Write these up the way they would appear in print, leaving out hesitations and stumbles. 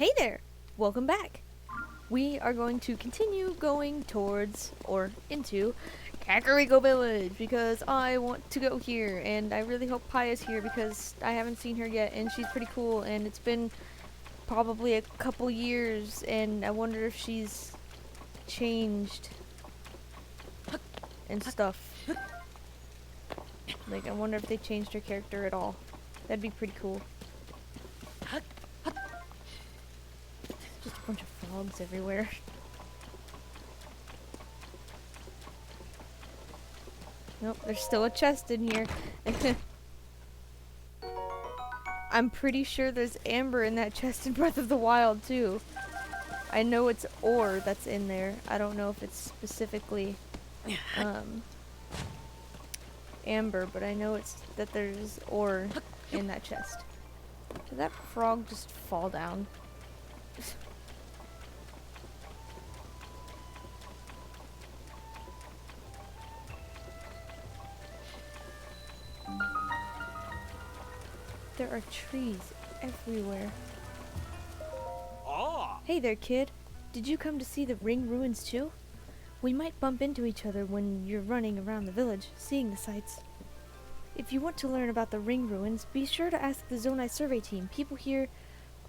Hey there! Welcome back! We are going to continue going towards, or into, Kakariko Village because I want to go here and I really hope Pi is here because I haven't seen her yet and she's pretty cool and it's been probably a couple years and I wonder if she's changed and stuff. Like, I wonder if they changed her character at all. That'd be pretty cool. Just a bunch of frogs everywhere. Nope, there's still a chest in here. I'm pretty sure there's amber in that chest in Breath of the Wild too. I know it's ore that's in there. I don't know if it's specifically amber, but I know it's that there's ore in that chest. Did that frog just fall down? There are trees everywhere. Oh. Hey there, kid. Did you come to see the ring ruins too? We might bump into each other when you're running around the village, seeing the sights. If you want to learn about the ring ruins, be sure to ask the Zonai survey team, people here,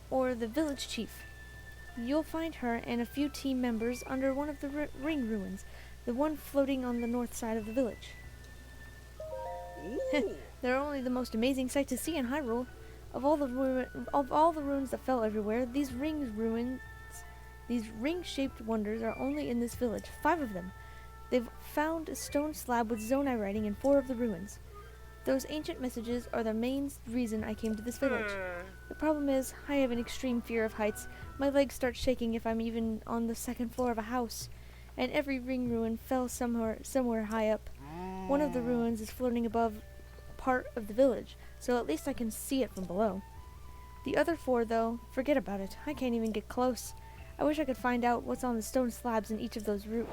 or the village chief. You'll find her and a few team members under one of the ring ruins, the one floating on the north side of the village. They're only the most amazing sight to see in Hyrule. Of all the ruins that fell everywhere, these ring-shaped wonders are only in this village. 5 of them. They've found a stone slab with Zonai writing in 4 of the ruins. Those ancient messages are the main reason I came to this village. The problem is, I have an extreme fear of heights. My legs start shaking if I'm even on the 2nd floor of a house. And every ring ruin fell somewhere high up. One of the ruins is floating above part of the village, so at least I can see it from below. The other 4, though, forget about it. I can't even get close. I wish I could find out what's on the stone slabs in each of those ruins.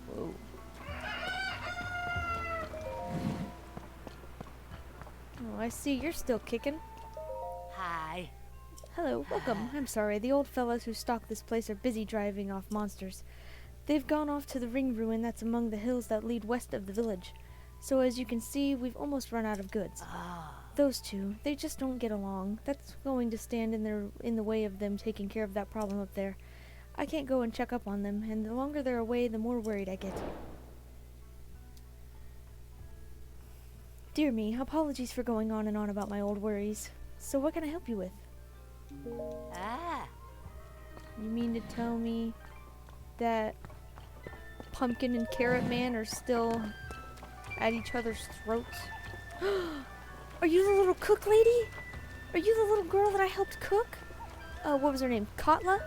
Whoa. Oh, I see you're still kicking. Hi. Hello, welcome. I'm sorry, the old fellows who stock this place are busy driving off monsters. They've gone off to the ring ruin that's among the hills that lead west of the village. So as you can see, we've almost run out of goods. Those 2, they just don't get along. That's going to stand in the way of them taking care of that problem up there. I can't go and check up on them, and the longer they're away, the more worried I get. Dear me, apologies for going on and on about my old worries. So what can I help you with? You mean to tell me that Pumpkin and Carrot Man are still at each other's throats? Are you the little cook lady? Are you the little girl that I helped cook? What was her name? Katla?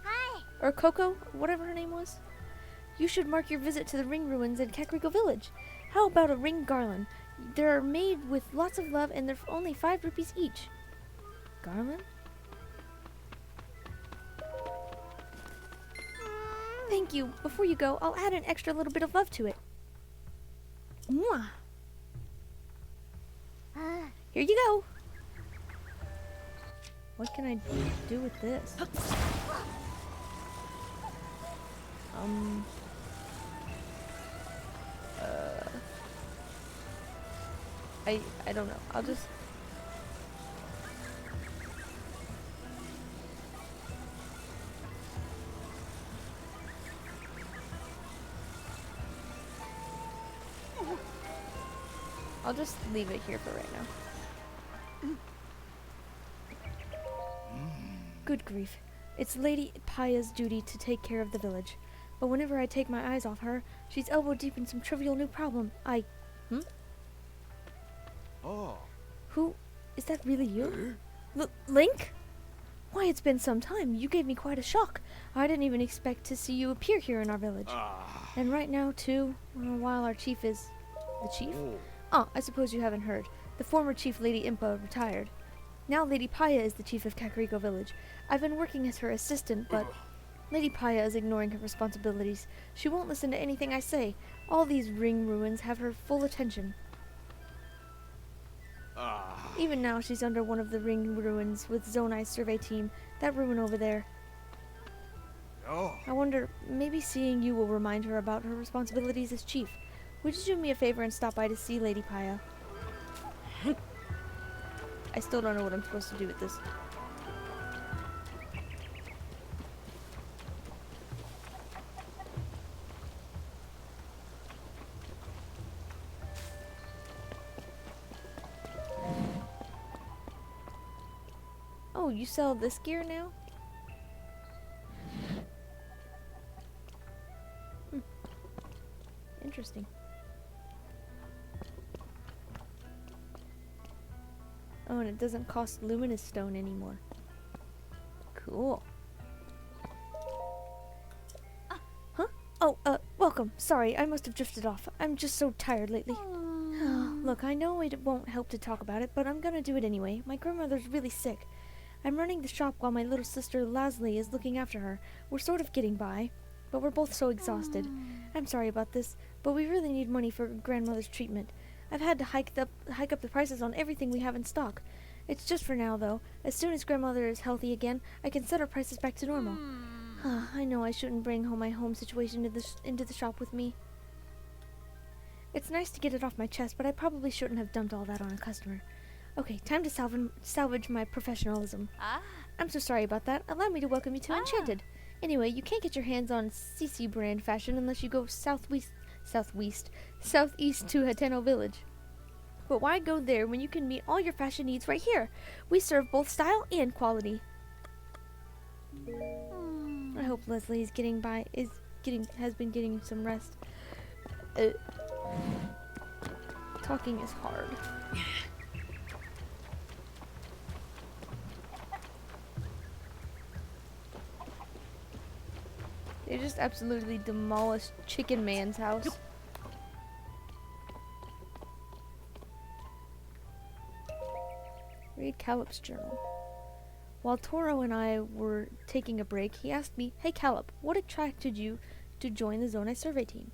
Hi. Or Coco? Whatever her name was. You should mark your visit to the ring ruins in Kakariko Village. How about a ring garland? They're made with lots of love and they're only 5 rupees each. Garland? Thank you. Before you go, I'll add an extra little bit of love to it. Mwah. Here you go. What can I do with this? I don't know. I'll just... I'll just leave it here for right now. Good grief. It's Lady Paya's duty to take care of the village. But whenever I take my eyes off her, she's elbow deep in some trivial new problem. Oh. Who? Is that really you? Link? Why, it's been some time. You gave me quite a shock. I didn't even expect to see you appear here in our village. And right now, too, while our chief is... The chief? Oh, I suppose you haven't heard. The former chief, Lady Impa, retired. Now Lady Paya is the chief of Kakariko Village. I've been working as her assistant, but Lady Paya is ignoring her responsibilities. She won't listen to anything I say. All these ring ruins have her full attention. Even now, she's under one of the ring ruins with Zonai's survey team. That ruin over there. Oh. I wonder, maybe seeing you will remind her about her responsibilities as chief. Would you do me a favor and stop by to see Lady Paya? I still don't know what I'm supposed to do with this. Oh, you sell this gear now? Interesting. Oh, and it doesn't cost luminous stone anymore. Cool. Huh? Oh, welcome. Sorry, I must have drifted off. I'm just so tired lately. Look, I know it won't help to talk about it, but I'm gonna do it anyway. My grandmother's really sick. I'm running the shop while my little sister Leslie is looking after her. We're sort of getting by, but we're both so exhausted. I'm sorry about this, but we really need money for grandmother's treatment. I've had to hike up the prices on everything we have in stock. It's just for now, though. As soon as grandmother is healthy again, I can set our prices back to normal. I know I shouldn't bring my home situation into the shop with me. It's nice to get it off my chest, but I probably shouldn't have dumped all that on a customer. Okay, time to salvage my professionalism. I'm so sorry about that. Allow me to welcome you to Enchanted. Anyway, you can't get your hands on CC brand fashion unless you go southeast to Hateno Village. But why go there when you can meet all your fashion needs right here? We serve both style and quality. I hope Leslie is has been getting some rest. Talking is hard. They just absolutely demolished Chicken Man's house. Read Calip's journal. While Toro and I were taking a break, he asked me, "Hey Calip, what attracted you to join the Zonai survey team?"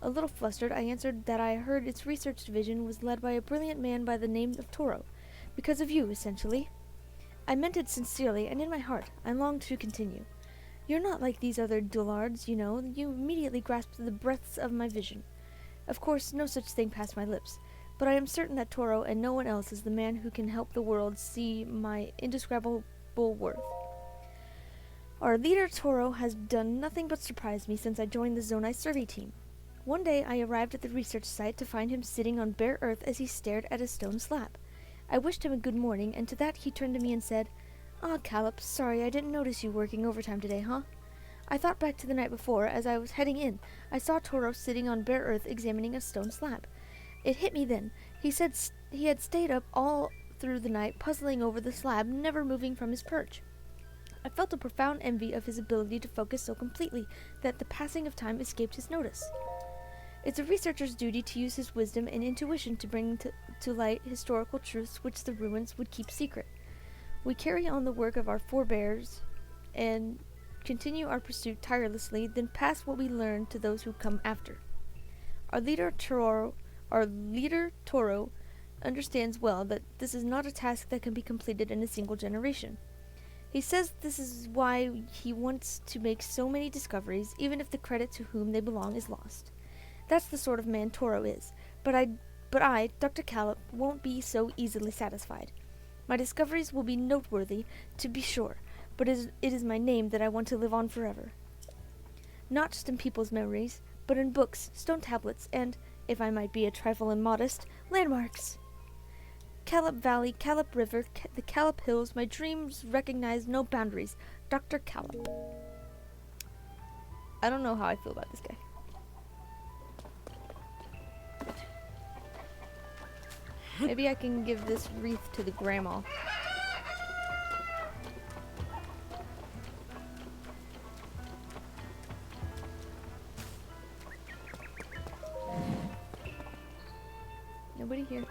A little flustered, I answered that I heard its research division was led by a brilliant man by the name of Toro. Because of you, essentially. I meant it sincerely, and in my heart, I longed to continue. You're not like these other dullards, you know. You immediately grasped the breadths of my vision. Of course, no such thing passed my lips, but I am certain that Toro and no one else is the man who can help the world see my indescribable worth. Our leader, Toro, has done nothing but surprise me since I joined the Zonai survey team. One day I arrived at the research site to find him sitting on bare earth as he stared at a stone slab. I wished him a good morning, and to that he turned to me and said, Calip, sorry I didn't notice you working overtime today, huh? I thought back to the night before. As I was heading in, I saw Toro sitting on bare earth examining a stone slab. It hit me then. He said he had stayed up all through the night puzzling over the slab, never moving from his perch. I felt a profound envy of his ability to focus so completely that the passing of time escaped his notice. It's a researcher's duty to use his wisdom and intuition to bring to light historical truths which the ruins would keep secret. We carry on the work of our forebears and continue our pursuit tirelessly, then pass what we learn to those who come after. Our leader Toro understands well that this is not a task that can be completed in a single generation. He says this is why he wants to make so many discoveries, even if the credit to whom they belong is lost. That's the sort of man Toro is, but I, Dr. Calip, won't be so easily satisfied. My discoveries will be noteworthy, to be sure, but it is my name that I want to live on forever. Not just in people's memories, but in books, stone tablets, and, if I might be a trifle immodest, landmarks. Calip Valley, Calip River, the Calip Hills, my dreams recognize no boundaries. Dr. Calip. I don't know how I feel about this guy. Maybe I can give this wreath to the grandma. Nobody here.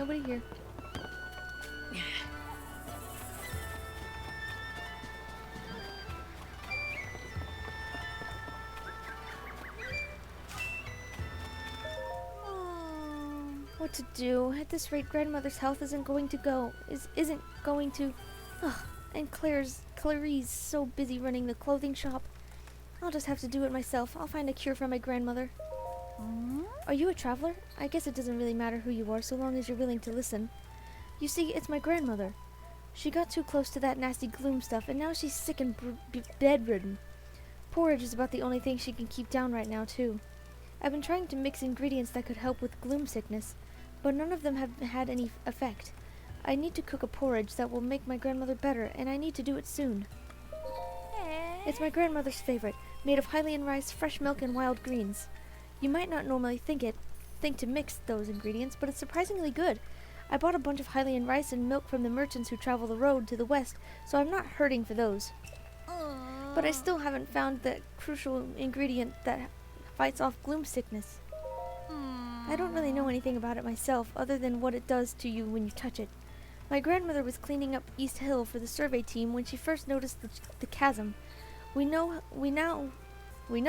Nobody here. What to do? At this rate, grandmother's health isn't going to. Ugh, and Clarice so busy running the clothing shop. I'll just have to do it myself. I'll find a cure for my grandmother. Are you a traveler? I guess it doesn't really matter who you are so long as you're willing to listen. You see, it's my grandmother. She got too close to that nasty gloom stuff, and now she's sick and bedridden. Porridge is about the only thing she can keep down right now, too. I've been trying to mix ingredients that could help with gloom sickness, but none of them have had any effect. I need to cook a porridge that will make my grandmother better, and I need to do it soon. It's my grandmother's favorite, made of Hylian rice, fresh milk, and wild greens. You might not normally think to mix those ingredients, but it's surprisingly good. I bought a bunch of Hylian rice and milk from the merchants who travel the road to the west, so I'm not hurting for those. But I still haven't found the crucial ingredient that fights off gloom sickness. I don't really know anything about it myself, other than what it does to you when you touch it. My grandmother was cleaning up East Hill for the survey team when she first noticed the chasm. We know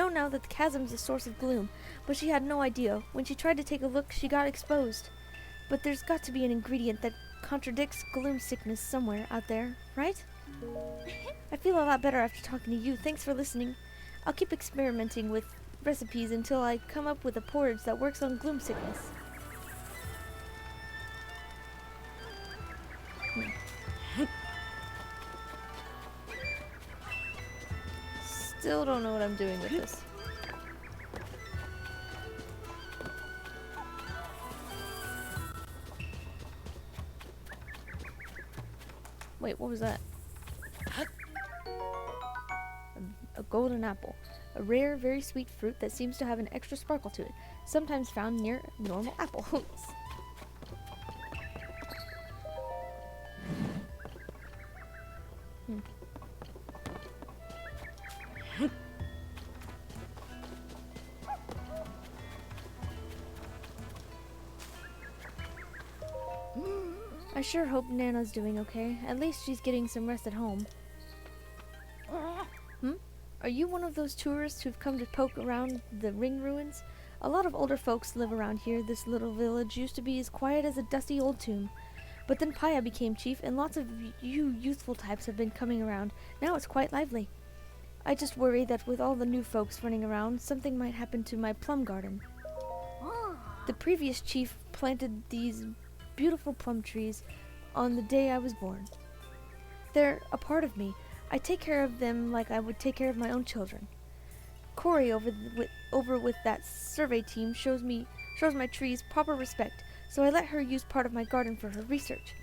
now that the chasm's a source of gloom, but she had no idea. When she tried to take a look, she got exposed. But there's got to be an ingredient that contradicts gloom sickness somewhere out there, right? I feel a lot better after talking to you. Thanks for listening. I'll keep experimenting with recipes until I come up with a porridge that works on gloom sickness. Still don't know what I'm doing with this. Wait, what was that? A golden apple. A rare, very sweet fruit that seems to have an extra sparkle to it, sometimes found near normal apples. I sure hope Nana's doing okay. At least she's getting some rest at home. Are you one of those tourists who've come to poke around the ring ruins? A lot of older folks live around here. This little village used to be as quiet as a dusty old tomb. But then Paya became chief, and lots of you youthful types have been coming around. Now it's quite lively. I just worry that with all the new folks running around, something might happen to my plum garden. The previous chief planted these beautiful plum trees on the day I was born. They're a part of me. I take care of them like I would take care of my own children. Corey over with that survey team shows my trees proper respect, so I let her use part of my garden for her research.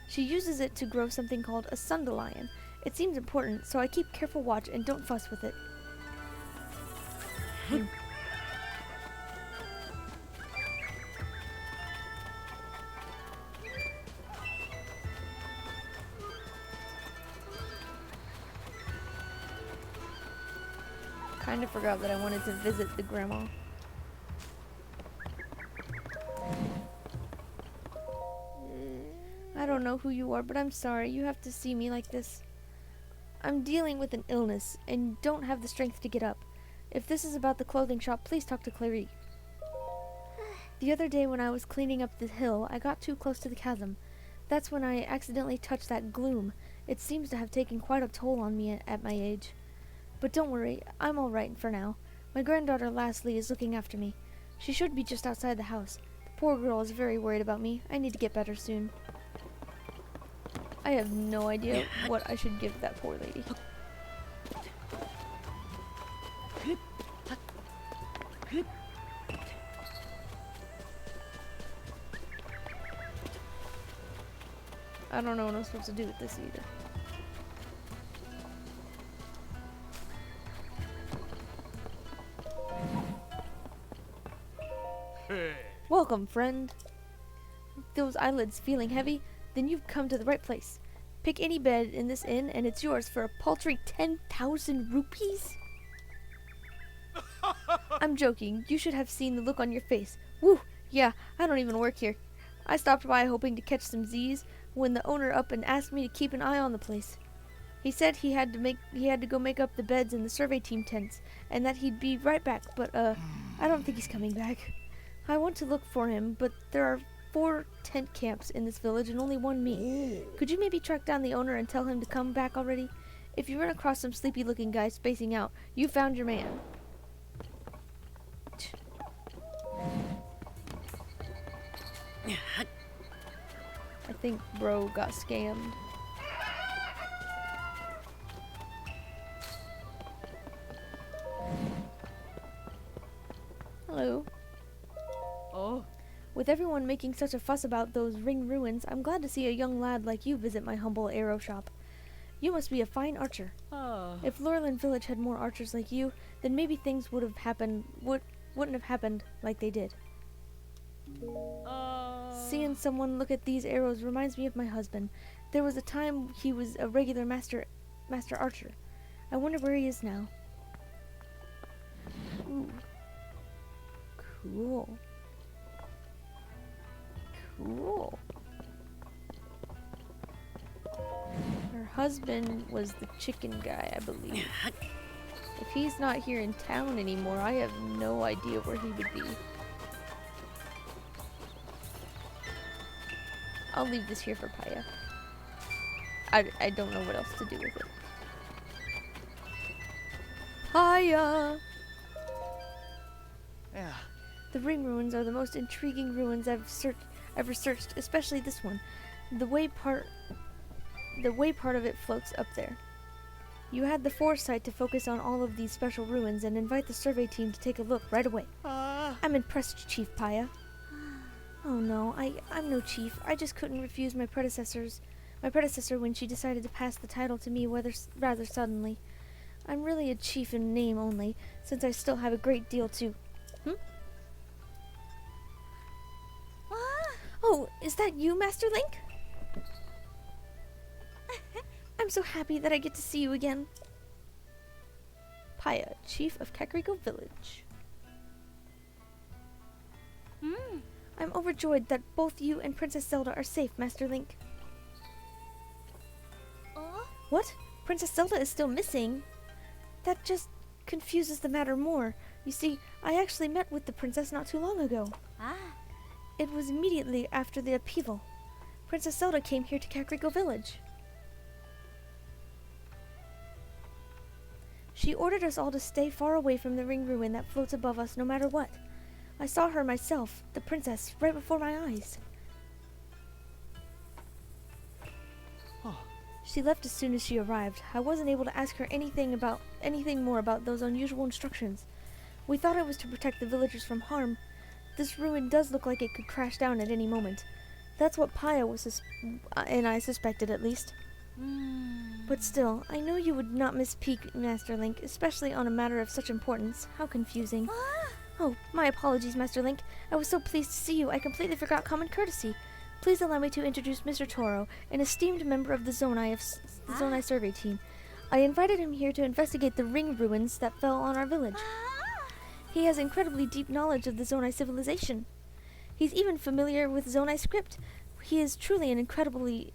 She uses it to grow something called a sundelion. It seems important, so I keep careful watch and don't fuss with it. Kind of forgot that I wanted to visit the grandma. I don't know who you are, but I'm sorry you have to see me like this. I'm dealing with an illness and don't have the strength to get up. If this is about the clothing shop, please talk to Clary. The other day when I was cleaning up the hill, I got too close to the chasm. That's when I accidentally touched that gloom. It seems to have taken quite a toll on me at my age. But don't worry, I'm all right for now. My granddaughter Lastly is looking after me. She should be just outside the house. The poor girl is very worried about me. I need to get better soon. I have no idea what I should give that poor lady. I don't know what I'm supposed to do with this either. Welcome, friend. Those eyelids feeling heavy? Then you've come to the right place. Pick any bed in this inn and it's yours for a paltry 10,000 rupees? I'm joking. You should have seen the look on your face. Woo! Yeah, I don't even work here. I stopped by hoping to catch some Z's when the owner up and asked me to keep an eye on the place. He said he had to go make up the beds in the survey team tents and that he'd be right back, but I don't think he's coming back. I want to look for him, but there are 4 tent camps in this village and only one me. Could you maybe track down the owner and tell him to come back already? If you run across some sleepy-looking guy spacing out, you found your man. I think bro got scammed. Hello. Oh. With everyone making such a fuss about those ring ruins, I'm glad to see a young lad like you visit my humble arrow shop. You must be a fine archer. Oh. If Laurelin Village had more archers like you, then maybe things wouldn't have happened like they did. Seeing someone look at these arrows reminds me of my husband. There was a time he was a regular master archer. I wonder where he is now. Ooh. Cool. Cool. Her husband was the chicken guy, I believe. If he's not here in town anymore, I have no idea where he would be. I'll leave this here for Paya. I don't know what else to do with it. Paya! Yeah. The ring ruins are the most intriguing ruins I've ever searched, especially this one. The way part of it floats up there. You had the foresight to focus on all of these special ruins and invite the survey team to take a look right away. I'm impressed, Chief Paya. Oh no, I'm no chief. I just couldn't refuse my predecessor when she decided to pass the title to me rather suddenly. I'm really a chief in name only, since I still have a great deal to... Oh, is that you, Master Link? I'm so happy that I get to see you again. Paya, Chief of Kakariko Village. I'm overjoyed that both you and Princess Zelda are safe, Master Link. What? Princess Zelda is still missing? That just confuses the matter more. You see, I actually met with the princess not too long ago. It was immediately after the upheaval. Princess Zelda came here to Kakariko Village. She ordered us all to stay far away from the ring ruin that floats above us no matter what. I saw her myself, the princess, right before my eyes. She left as soon as she arrived. I wasn't able to ask her anything more about those unusual instructions. We thought it was to protect the villagers from harm. This ruin does look like it could crash down at any moment. That's what Paya was and I suspected, at least. But still, I know you would not misspeak, Master Link, especially on a matter of such importance. How confusing. Oh, my apologies, Master Link. I was so pleased to see you, I completely forgot common courtesy. Please allow me to introduce Mr. Toro, an esteemed member of the Zonai survey team. I invited him here to investigate the ring ruins that fell on our village. He has incredibly deep knowledge of the Zonai civilization. He's even familiar with Zonai script. He is truly an incredibly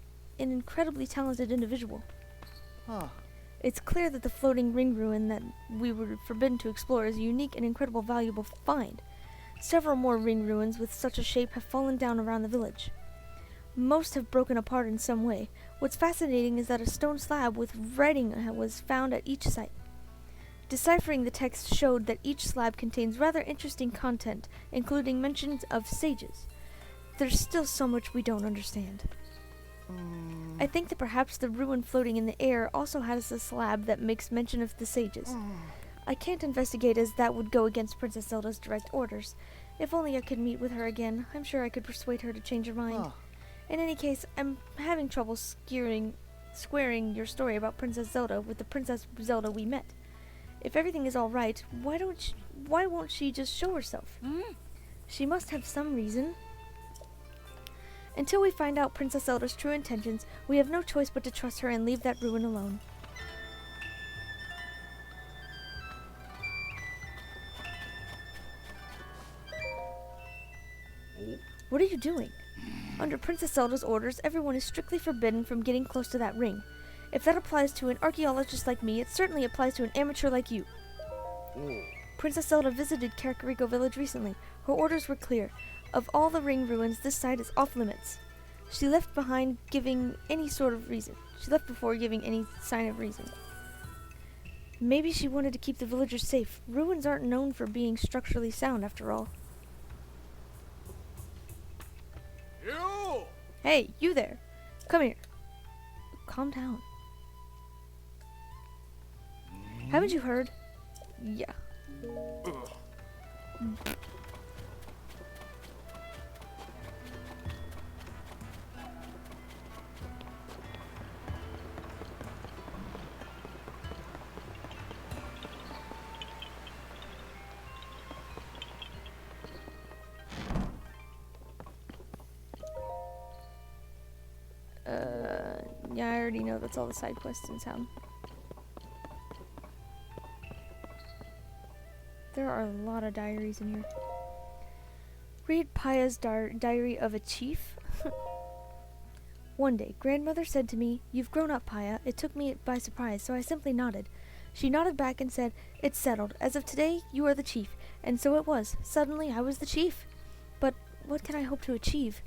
talented individual. It's clear that the floating ring ruin that we were forbidden to explore is a unique and incredible valuable find. Several more ring ruins with such a shape have fallen down around the village. Most have broken apart in some way. What's fascinating is that a stone slab with writing was found at each site. Deciphering the text showed that each slab contains rather interesting content, including mentions of sages. There's still so much we don't understand. I think that perhaps the ruin floating in the air also has a slab that makes mention of the sages. I can't investigate as that would go against Princess Zelda's direct orders. If only I could meet with her again, I'm sure I could persuade her to change her mind. In any case, I'm having trouble squaring your story about Princess Zelda with the Princess Zelda we met. If everything is all right, why won't she just show herself? She must have some reason. Until we find out Princess Zelda's true intentions, we have no choice but to trust her and leave that ruin alone. What are you doing? Under Princess Zelda's orders, everyone is strictly forbidden from getting close to that ring. If that applies to an archaeologist like me, it certainly applies to an amateur like you. Oh. Princess Zelda visited Kakariko Village recently. Her orders were clear. Of all the ring ruins, this side is off limits. She left behind giving any sort of reason. She left before giving any sign of reason. Maybe she wanted to keep the villagers safe. Ruins aren't known for being structurally sound, after all. You! Hey, you there. Come here. Calm down. Haven't you heard? Yeah. Ugh. Yeah, I already know that's all the side quests in town. There are a lot of diaries in here. Read Paya's diary of a chief. One day, grandmother said to me, "You've grown up, Paya." It took me by surprise, so I simply nodded. She nodded back and said, "It's settled. As of today, you are the chief." And so it was. Suddenly, I was the chief. But what can I hope to achieve?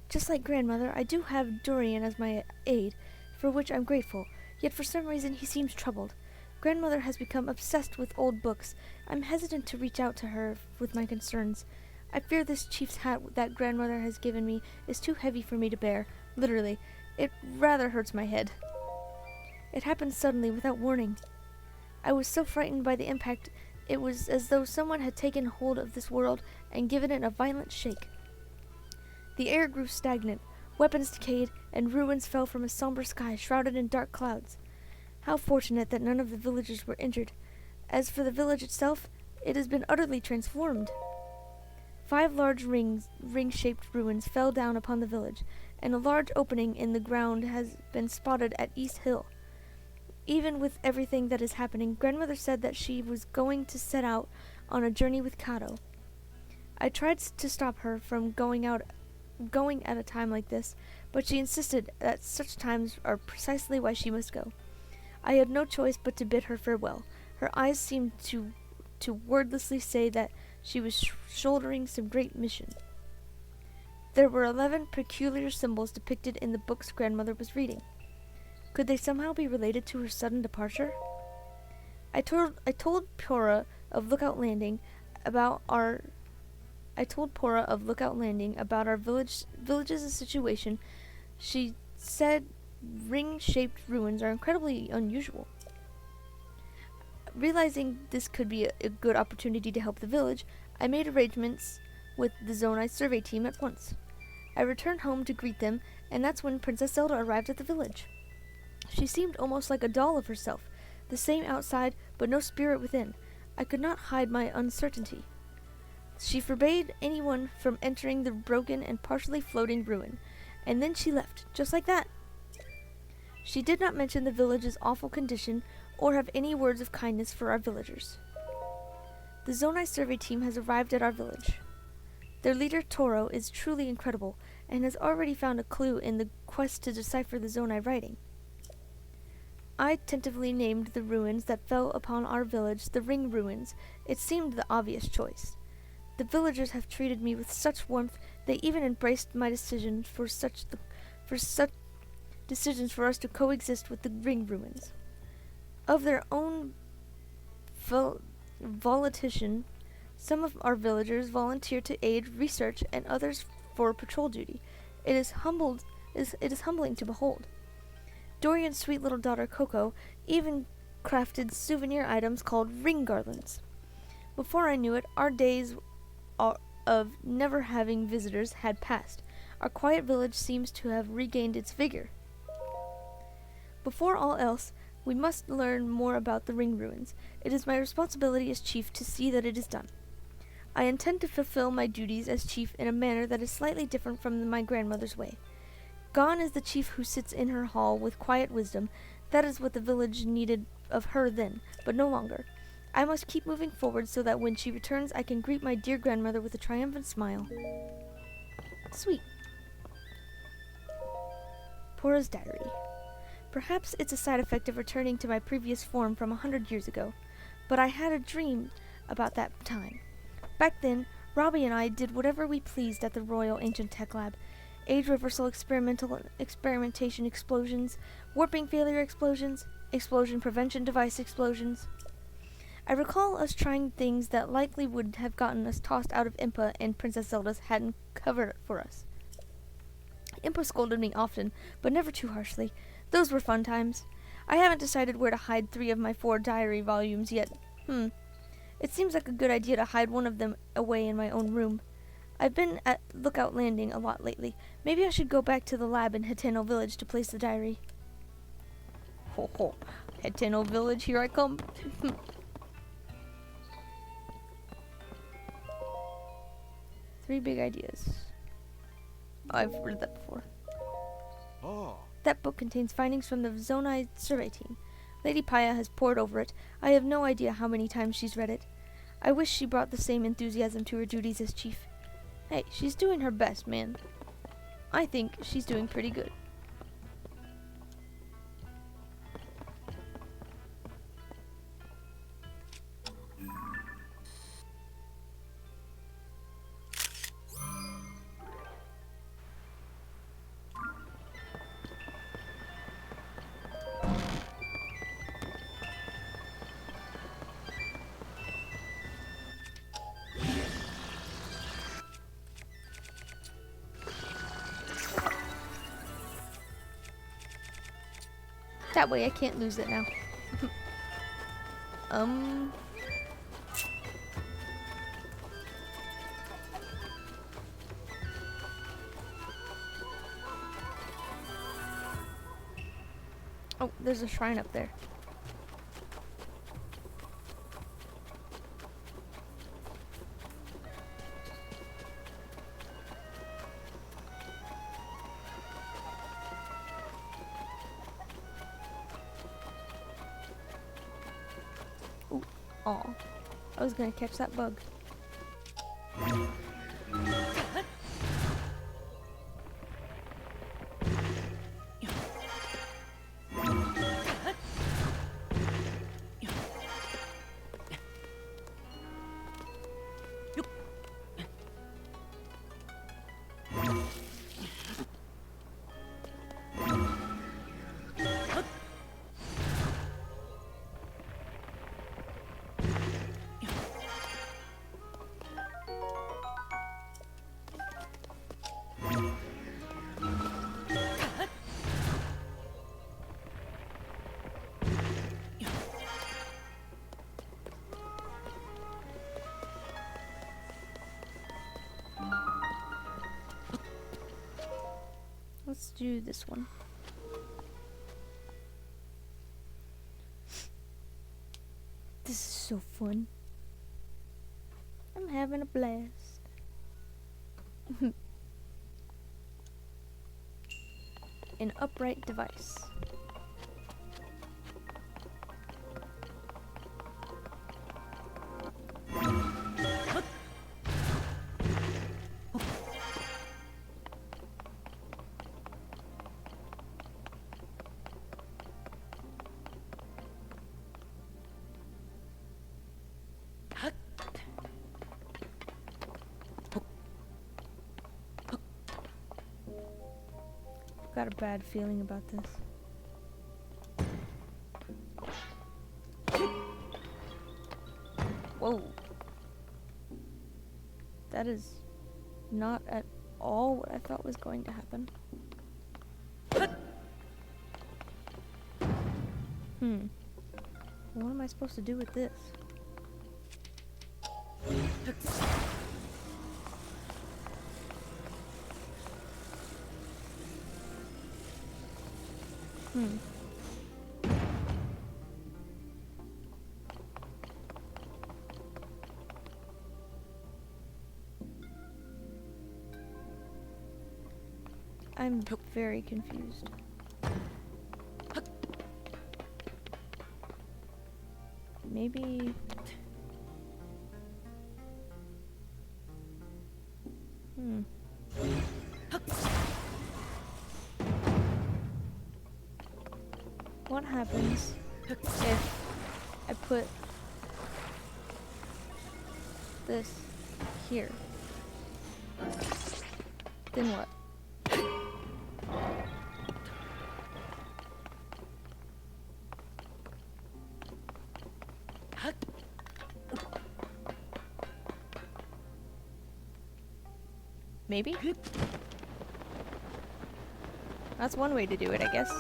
Just like grandmother, I do have Dorian as my aide, for which I'm grateful. Yet for some reason, he seems troubled. Grandmother has become obsessed with old books. I'm hesitant to reach out to her with my concerns. I fear this chief's hat that grandmother has given me is too heavy for me to bear. Literally, it rather hurts my head. It happened suddenly, without warning. I was so frightened by the impact, it was as though someone had taken hold of this world and given it a violent shake. The air grew stagnant, weapons decayed, and ruins fell from a somber sky shrouded in dark clouds. How fortunate that none of the villagers were injured. As for the village itself, it has been utterly transformed. 5 large ring-shaped ruins fell down upon the village, and a large opening in the ground has been spotted at East Hill. Even with everything that is happening, grandmother said that she was going to set out on a journey with Kato. I tried to stop her from going at a time like this, but she insisted that such times are precisely why she must go. I had no choice but to bid her farewell. Her eyes seemed to wordlessly say that she was shouldering some great mission. There were 11 peculiar symbols depicted in the books grandmother was reading. Could they somehow be related to her sudden departure? I told Pora of Lookout Landing about our village's situation. She said ring-shaped ruins are incredibly unusual. Realizing this could be a good opportunity to help the village, I made arrangements with the Zonai survey team at once. I returned home to greet them, and that's when Princess Zelda arrived at the village. She seemed almost like a doll of herself, the same outside, but no spirit within. I could not hide my uncertainty. She forbade anyone from entering the broken and partially floating ruin, and then she left, just like that. She did not mention the village's awful condition or have any words of kindness for our villagers. The Zonai survey team has arrived at our village. Their leader, Toro, is truly incredible and has already found a clue in the quest to decipher the Zonai writing. I tentatively named the ruins that fell upon our village the Ring Ruins. It seemed the obvious choice. The villagers have treated me with such warmth, they even embraced my decision for such decisions for us to coexist with the Ring Ruins. Of their own volition, some of our villagers volunteered to aid research and others for patrol duty. It is humbling to behold. Dorian's sweet little daughter Coco even crafted souvenir items called ring garlands. Before I knew it, our days of never having visitors had passed. Our quiet village seems to have regained its vigor. Before all else, we must learn more about the Ring Ruins. It is my responsibility as chief to see that it is done. I intend to fulfill my duties as chief in a manner that is slightly different from my grandmother's way. Gone is the chief who sits in her hall with quiet wisdom. That is what the village needed of her then, but no longer. I must keep moving forward so that when she returns I can greet my dear grandmother with a triumphant smile. Sweet. Pora's diary. Perhaps it's a side effect of returning to my previous form from 100 years ago, but I had a dream about that time. Back then, Robbie and I did whatever we pleased at the Royal Ancient Tech Lab. Age reversal experimentation explosions, warping failure explosions, explosion prevention device explosions. I recall us trying things that likely would have gotten us tossed out of Impa and Princess Zelda's hadn't covered it for us. Impa scolded me often, but never too harshly. Those were fun times. I haven't decided where to hide 3 of my 4 diary volumes yet. It seems like a good idea to hide one of them away in my own room. I've been at Lookout Landing a lot lately. Maybe I should go back to the lab in Hateno Village to place the diary. Ho ho. Hateno Village, here I come. 3 big ideas. Oh, I've read that before. Oh. That book contains findings from the Zonai survey team. Lady Paya has pored over it. I have no idea how many times she's read it. I wish she brought the same enthusiasm to her duties as chief. Hey, she's doing her best, man. I think she's doing pretty good. That way I can't lose it now. Oh, there's a shrine up there. Aw, I was gonna catch that bug. Let's do this one. This is so fun. I'm having a blast. An upright device. Got a bad feeling about this. Whoa. That is not at all what I thought was going to happen. What am I supposed to do with this? I'm very confused. Maybe... what happens if I put this here? Then what? Maybe? That's one way to do it, I guess.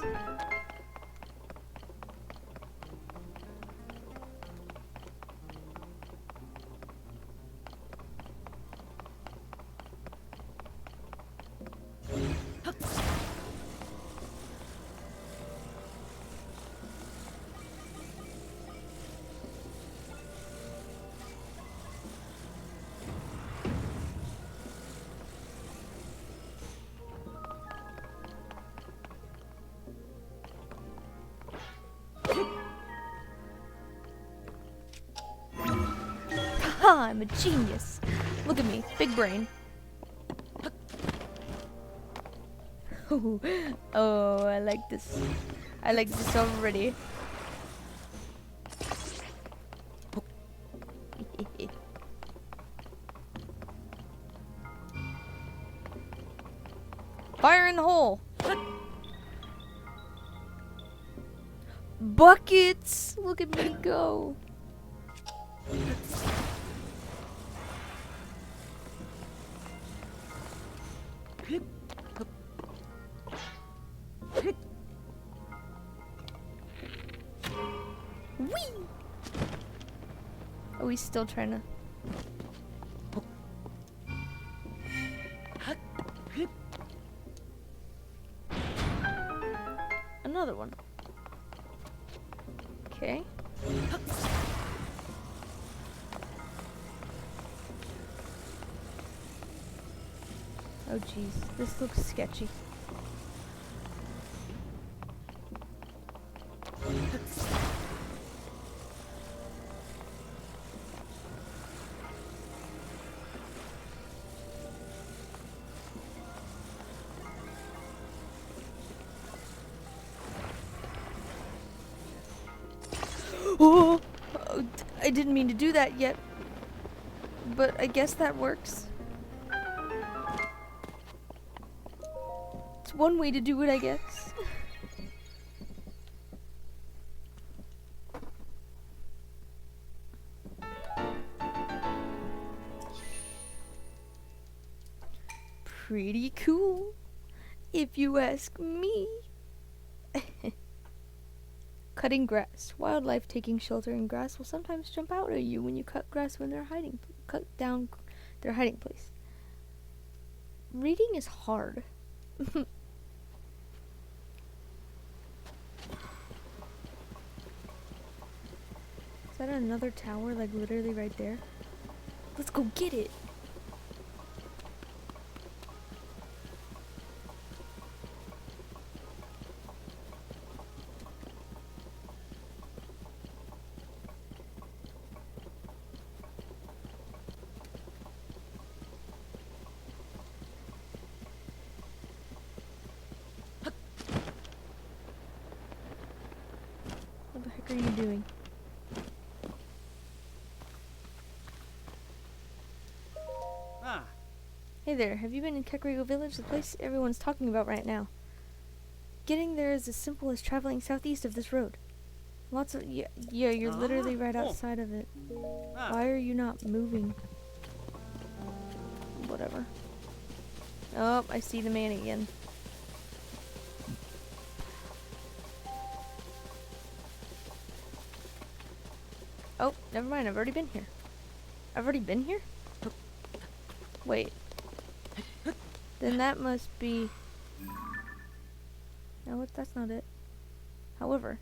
Ha! I'm a genius. Look at me, big brain. Oh, I like this. I like this already. Fire in the hole. Buckets! Look at me go. Whee! Oh, he's still trying to. Another one. Okay. Oh jeez, this looks sketchy. Oh, I didn't mean to do that yet, but I guess that works. It's one way to do it, I guess. Pretty cool, if you ask me. Cutting grass. Wildlife taking shelter in grass will sometimes jump out at you when you cut grass when they're cut down their hiding place. Reading is hard. Is that another tower, like literally right there? Let's go get it. What the heck are you doing? Ah, Hey there, have you been in Kekrego Village, the place everyone's talking about right now? Getting there is as simple as traveling southeast of this road. Lots of yeah, you're literally right outside of it. Why are you not moving? Whatever. Oh, I see the man again. Oh, never mind, I've already been here. I've already been here? Wait. Then that must be... No, that's not it. However.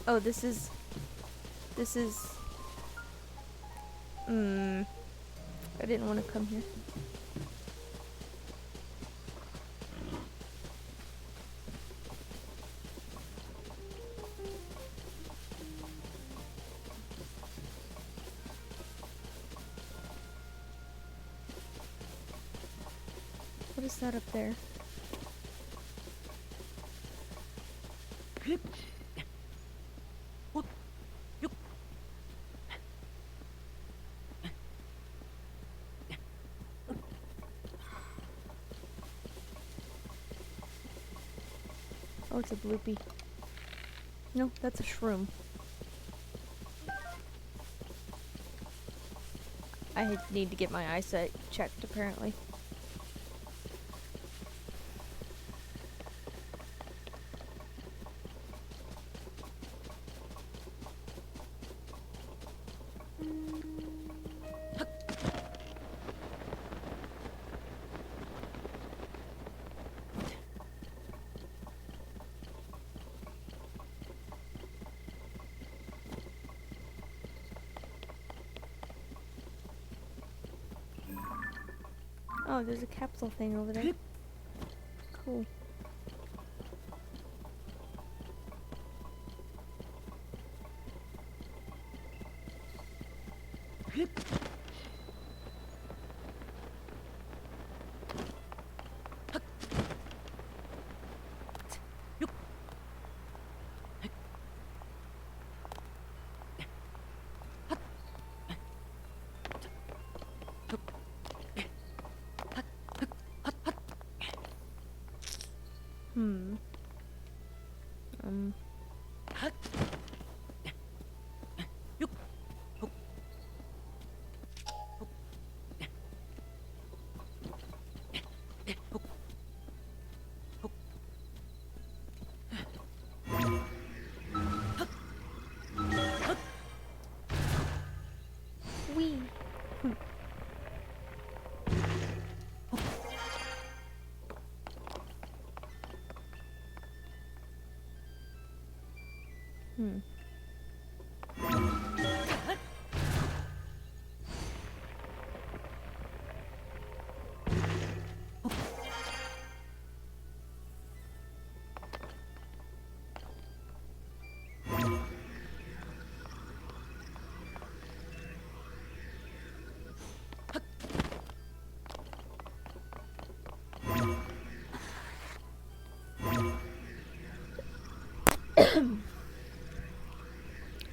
Oh, this is This is... I didn't want to come here. What is that up there? Oh, it's a bloopy. No, that's a shroom. I need to get my eyesight checked, apparently. Oh, there's a capsule thing over there. Cool. Hmm. Wee. Hmm.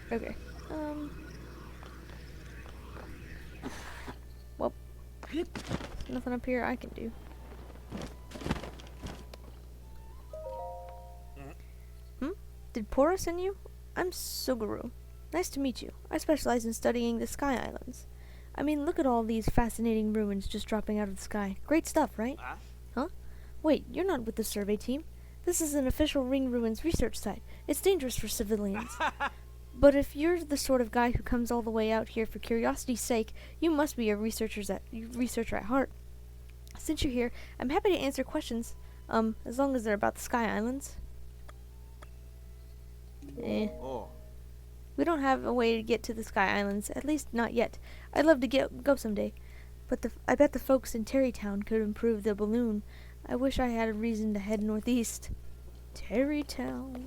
Okay. Well, nothing up here I can do. Hmm? Did Pora send you? I'm Suguru. Nice to meet you. I specialize in studying the Sky Islands. I mean, look at all these fascinating ruins just dropping out of the sky. Great stuff, right? Huh? Wait, you're not with the survey team. This is an official Ring Ruins research site. It's dangerous for civilians. But if you're the sort of guy who comes all the way out here for curiosity's sake, you must be a researcher at heart. Since you're here, I'm happy to answer questions, as long as they're about the Sky Islands. Oh. We don't have a way to get to the Sky Islands, at least not yet. I'd love to go someday, but I bet the folks in Terrytown could improve the balloon. I wish I had a reason to head northeast. Terrytown.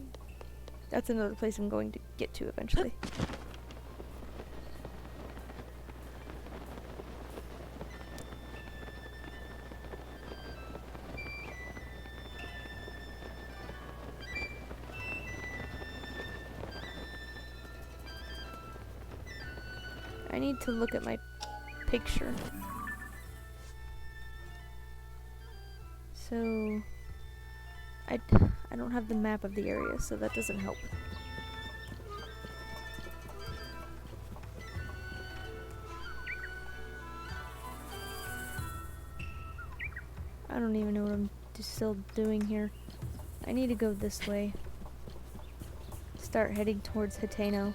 That's another place I'm going to get to eventually. I need to look at my picture. So I don't have the map of the area, so that doesn't help. I don't even know what I'm still doing here. I need to go this way. Start heading towards Hateno.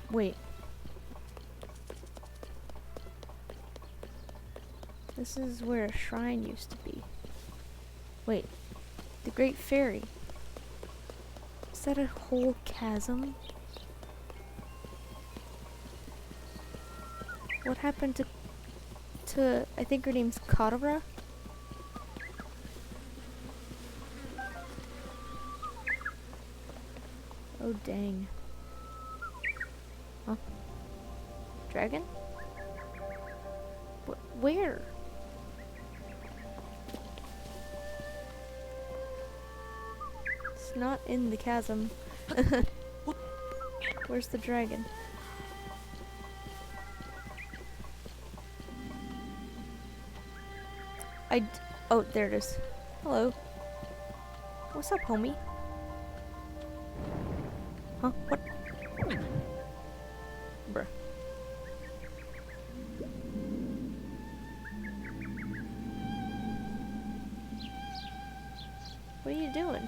Wait. This is where a shrine used to be. Wait, the Great Fairy. Is that a whole chasm? What happened to I think her name's Katara? Oh dang. Huh? Dragon? Where? It's not in the chasm. Where's the dragon? Oh, there it is. Hello. What's up, homie? Huh? What? Bruh. What are you doing?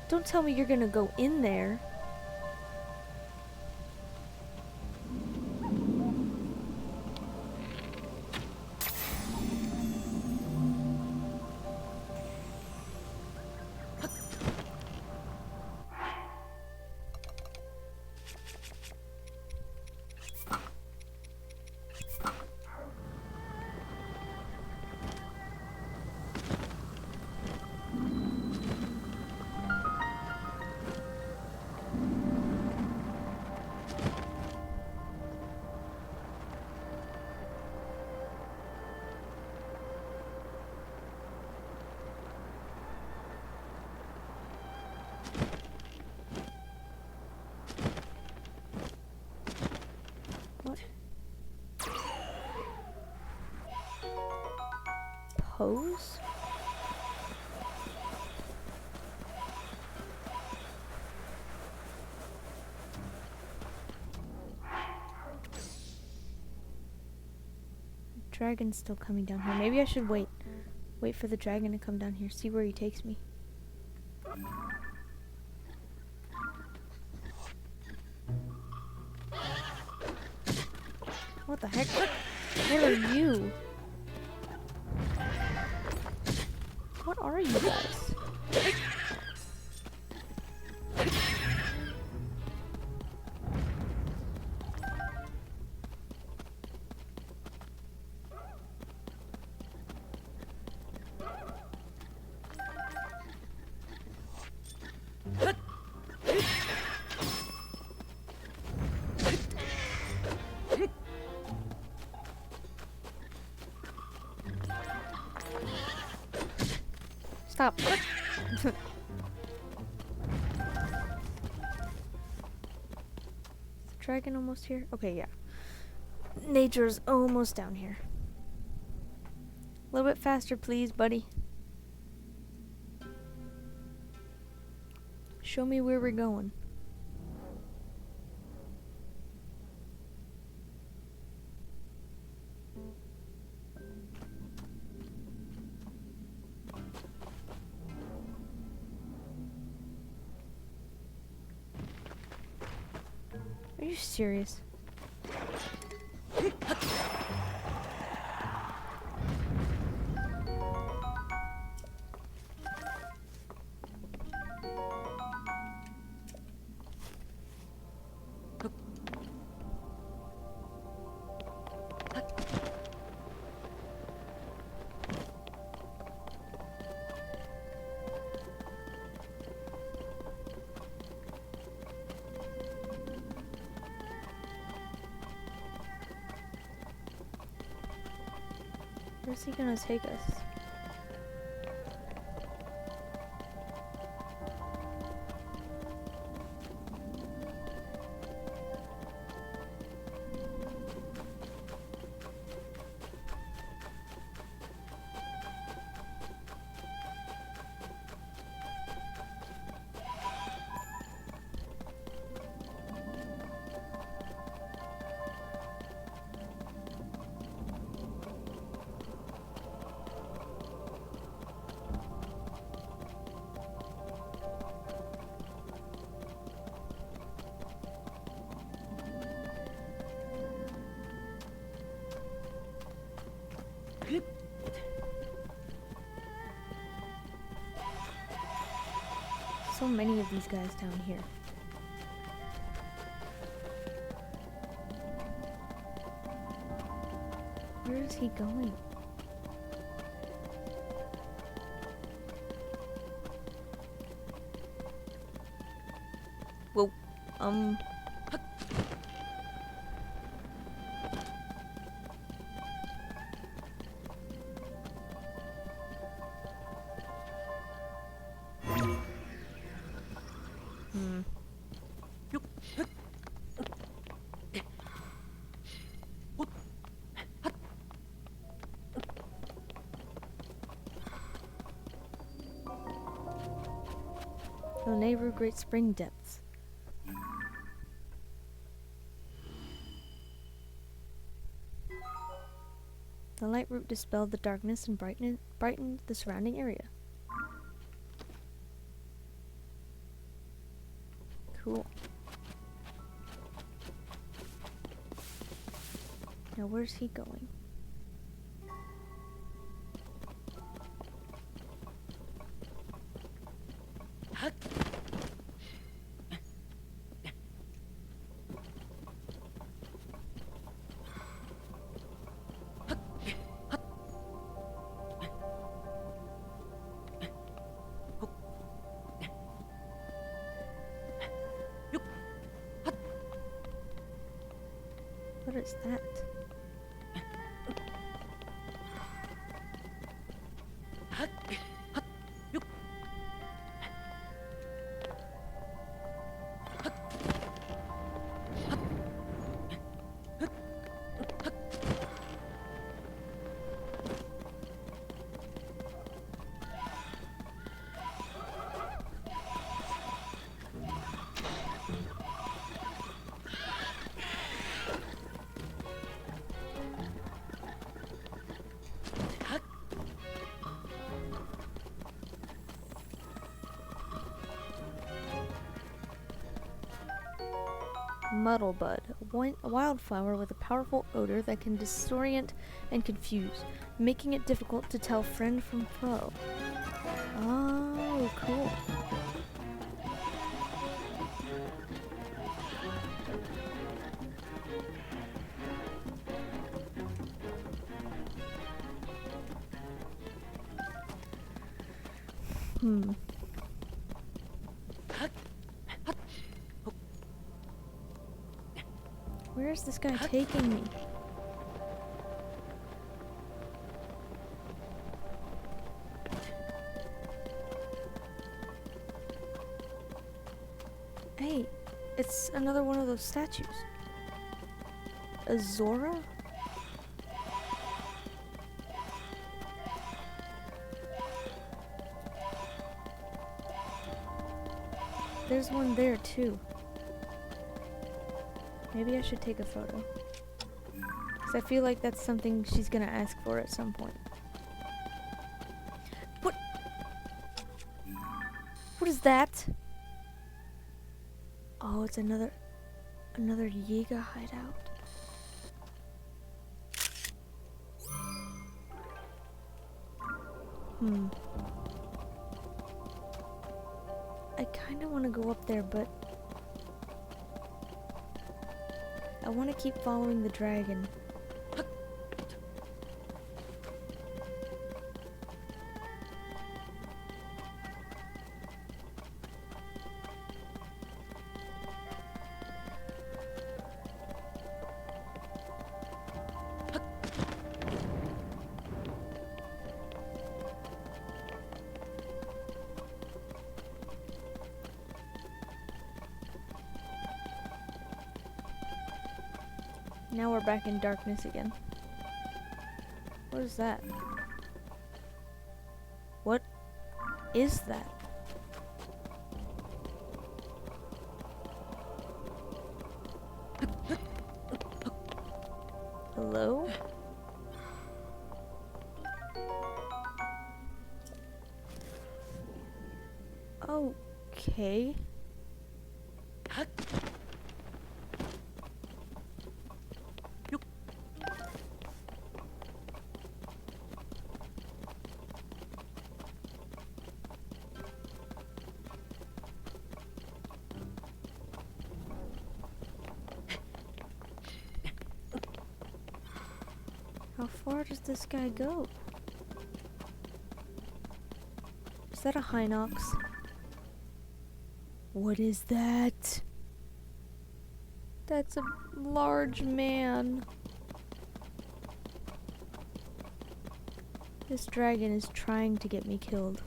Don't tell me you're gonna go in there. What? Pose? Dragon's still coming down here. Maybe I should wait for the dragon to come down here, see where he takes me. What the heck? What are you? What are you guys? Stop. Is the dragon almost here? Okay, yeah. Nature's almost down here. A little bit faster, please, buddy. Show me where we're going. Are you serious? Where's he gonna take us? so many of these guys down here. Where is he going? Whoa. The Nehru Great Spring Depths. The light route dispelled the darkness and brightened the surrounding area. Cool. Now where's he going? What is that? Muddlebud, a wildflower with a powerful odor that can disorient and confuse, making it difficult to tell friend from foe. Oh, cool. Where's this guy taking me? Hey, it's another one of those statues. A Zora? There's one there too. Maybe I should take a photo. Because I feel like that's something she's gonna ask for at some point. What? What is that? Oh, it's another Yiga hideout. I kinda wanna go up there, but I want to keep following the dragon. Now we're back in darkness again. What is that? What is that? Hello? Okay. How far does this guy go? Is that a Hinox? What is that? That's a large man. This dragon is trying to get me killed.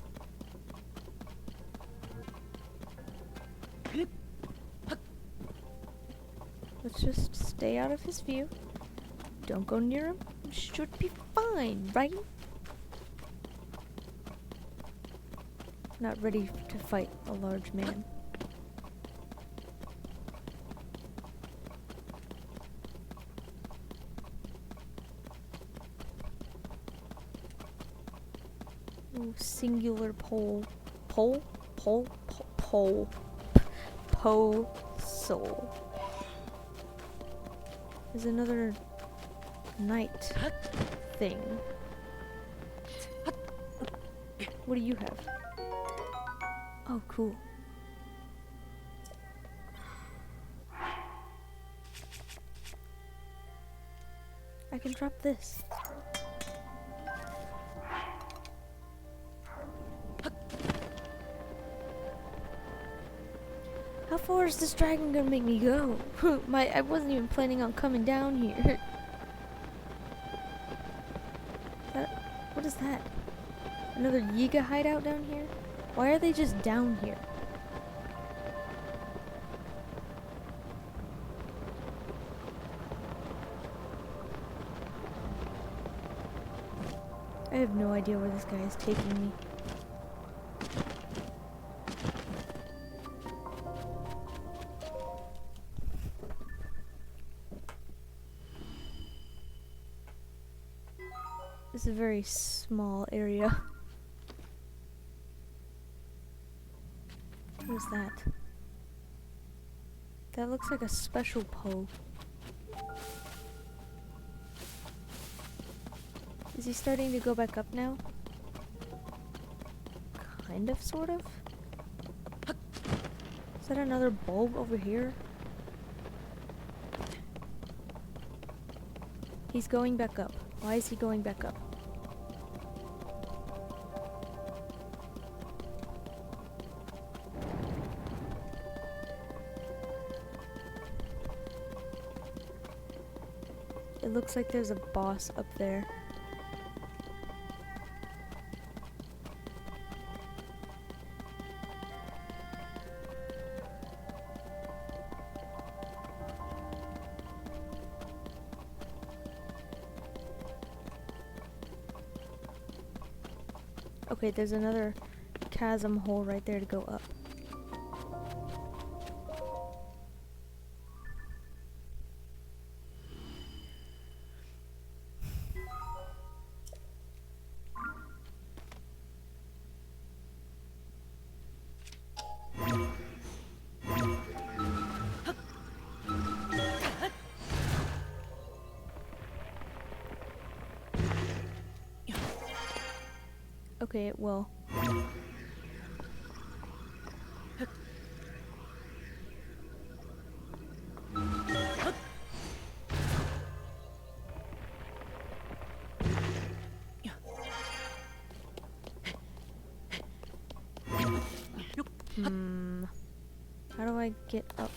Let's just stay out of his view. Don't go near him. Should be fine, right? Not ready to fight a large man. Ooh, singular pole. Pole? Pole? Pole. Soul. There's another knight thing. What do you have? Oh, cool. I can drop this. How far is this dragon gonna make me go? I wasn't even planning on coming down here. What is that? Another Yiga hideout down here? Why are they just down here? I have no idea where this guy is taking me. It's a very small area. What is that? That looks like a special pole. Is he starting to go back up now? Kind of, sort of? Is that another bulb over here? He's going back up. Why is he going back up? It looks like there's a boss up there. Okay, there's another chasm hole right there to go up. Okay, it will. How do I get up?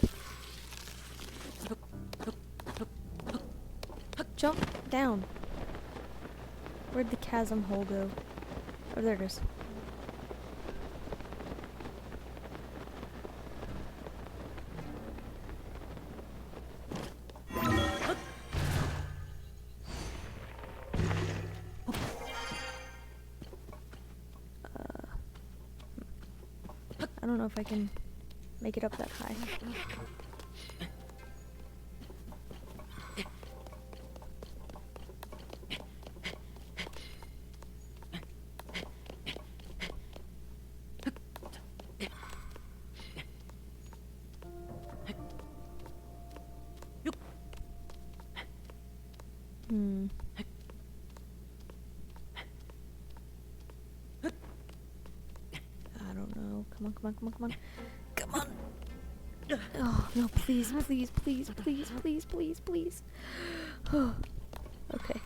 Jump down. Where'd the chasm hole go? Oh, there it is. I don't know if I can make it up that high. I don't know. Come on, come on, come on, come on. Come on! Oh, no, please, please, please, please, please, please, please. Okay.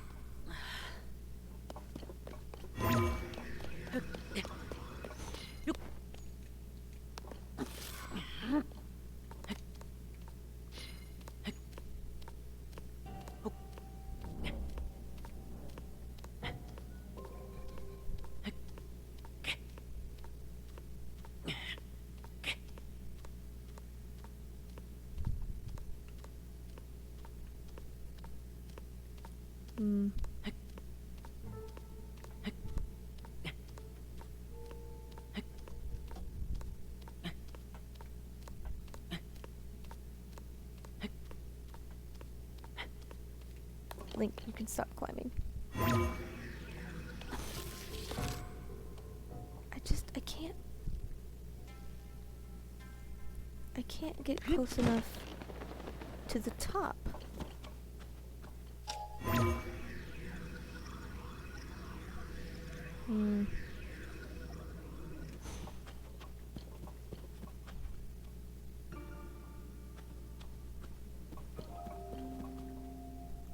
Hmm. Link, you can stop climbing. I can't get close enough to the top. Hmm.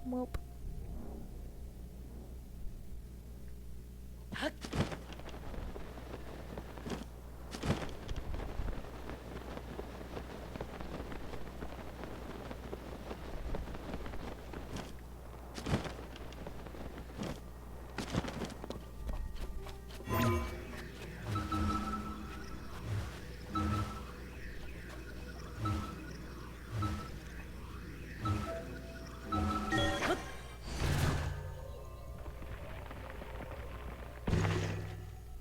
Welp.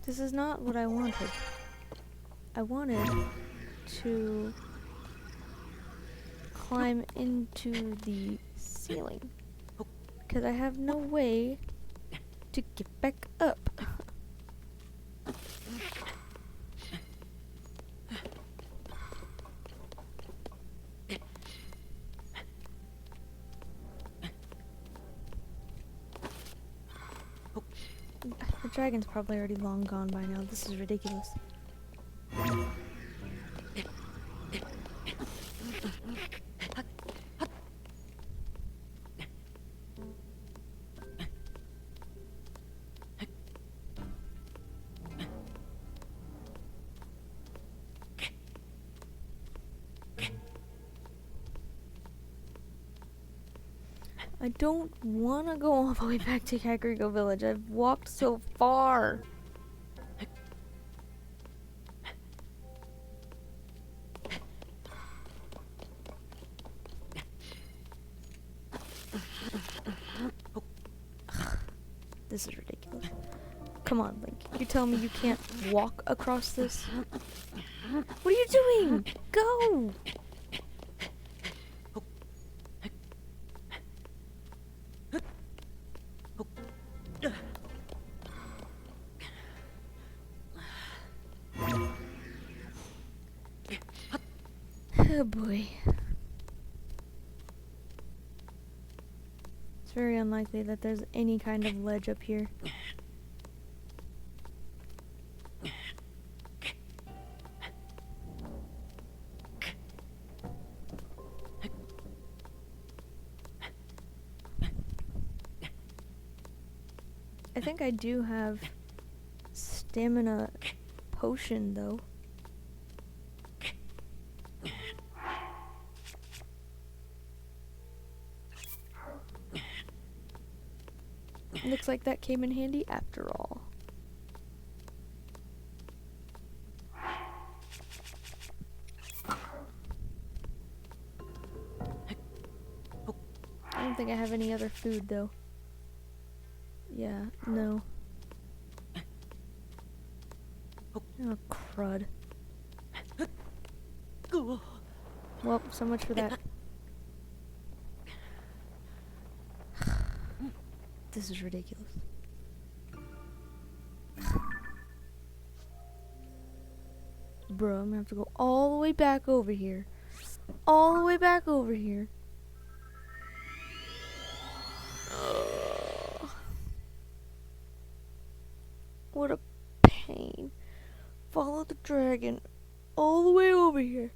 This is not what I wanted. I wanted to climb into the ceiling because I have no way to get back up. The dragon's probably already long gone by now. This is ridiculous. I don't want to go all the way back to Kakariko Village. I've walked so far. This is ridiculous. Come on, Link. You tell me you can't walk across this? What are you doing? Go! Oh boy. It's very unlikely that there's any kind of ledge up here. I think I do have stamina potion though. Looks like that came in handy after all. I don't think I have any other food though. Yeah, no. Oh, crud. Well, so much for that. This is ridiculous. Bro, I'm gonna have to go all the way back over here. All the way back over here. Ugh. What a pain. Follow the dragon all the way over here.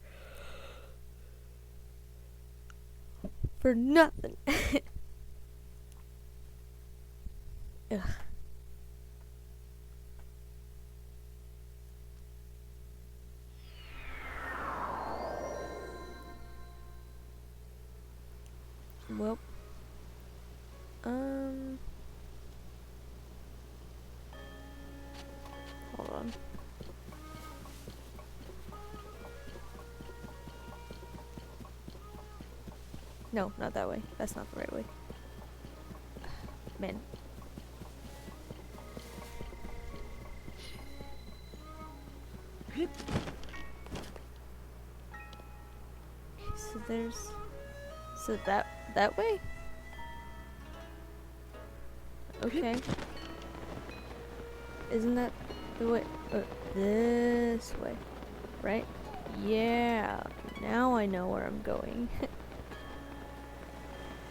For nothing. Ugh. Well, hold on. No, not that way. That's not the right way. man. So there's... So that way? Okay. Isn't that the way? This way. Right? Yeah. Now I know where I'm going.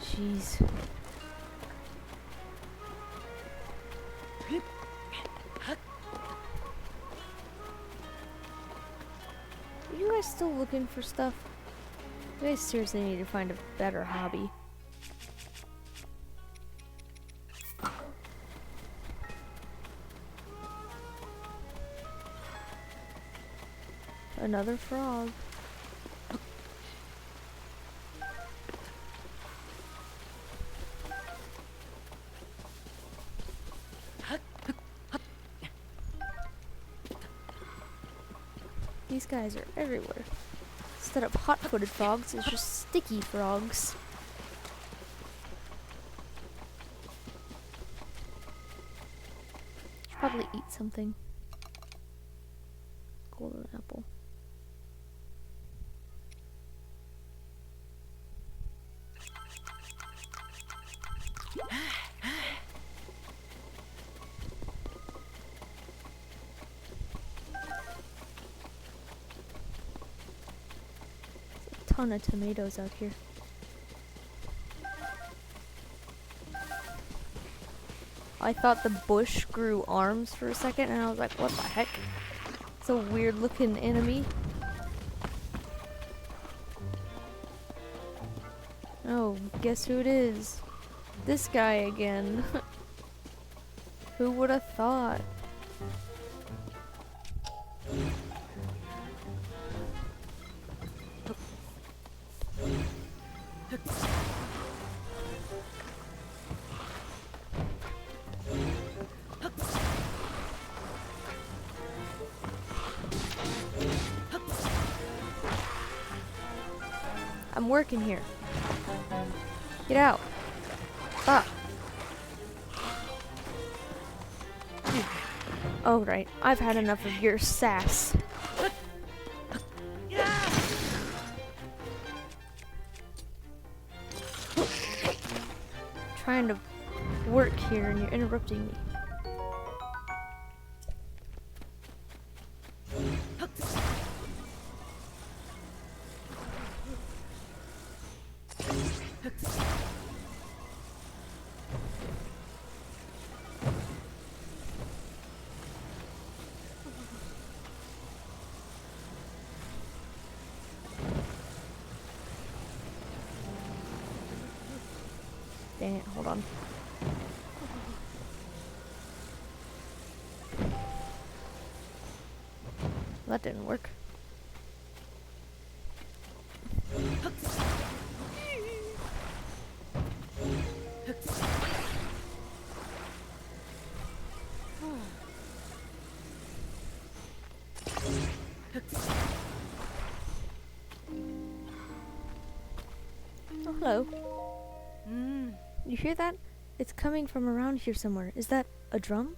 Jeez. Are you guys still looking for stuff? You guys seriously need to find a better hobby. Another frog. These guys are everywhere. Instead of hot-footed frogs, it's just sticky frogs. Probably eat something. Golden apple. Ton of tomatoes out here. I thought the bush grew arms for a second and I was like, what the heck? It's a weird looking enemy. Oh, guess who it is? This guy again. Who would have thought? I'm working here. Get out. Stop. Oh, right. I've had enough of your sass. Trying to work here and you're interrupting me. Dang it, hold on. That didn't work. Oh, hello. You hear that? It's coming from around here somewhere. Is that a drum?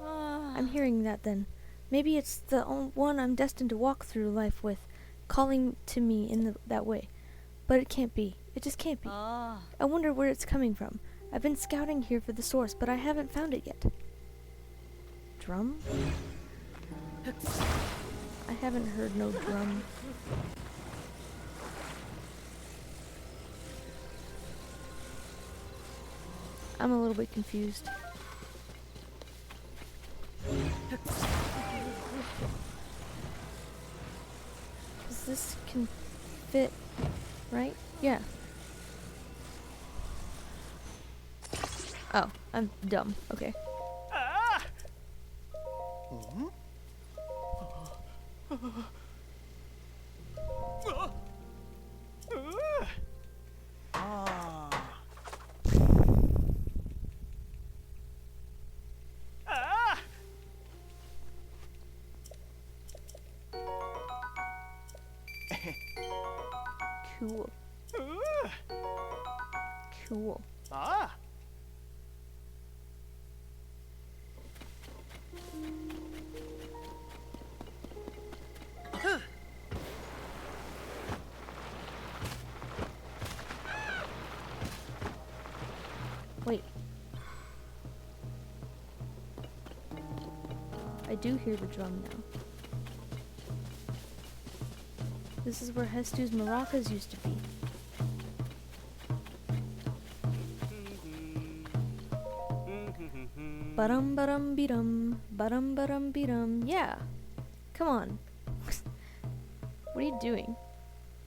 I'm hearing that then. Maybe it's the one I'm destined to walk through life with, calling to me in that way. But it can't be. It just can't be. I wonder where it's coming from. I've been scouting here for the source, but I haven't found it yet. Drum? I haven't heard no drum. I'm a little bit confused. This can fit, right? Yeah. Oh, I'm dumb. Okay. Cool. Cool. Ah. Wait. I do hear the drum now. This is where Hestu's maracas used to be. Ba-dum ba-dum be-dum, ba-dum ba-dum be-dum. Yeah. Come on. What are you doing?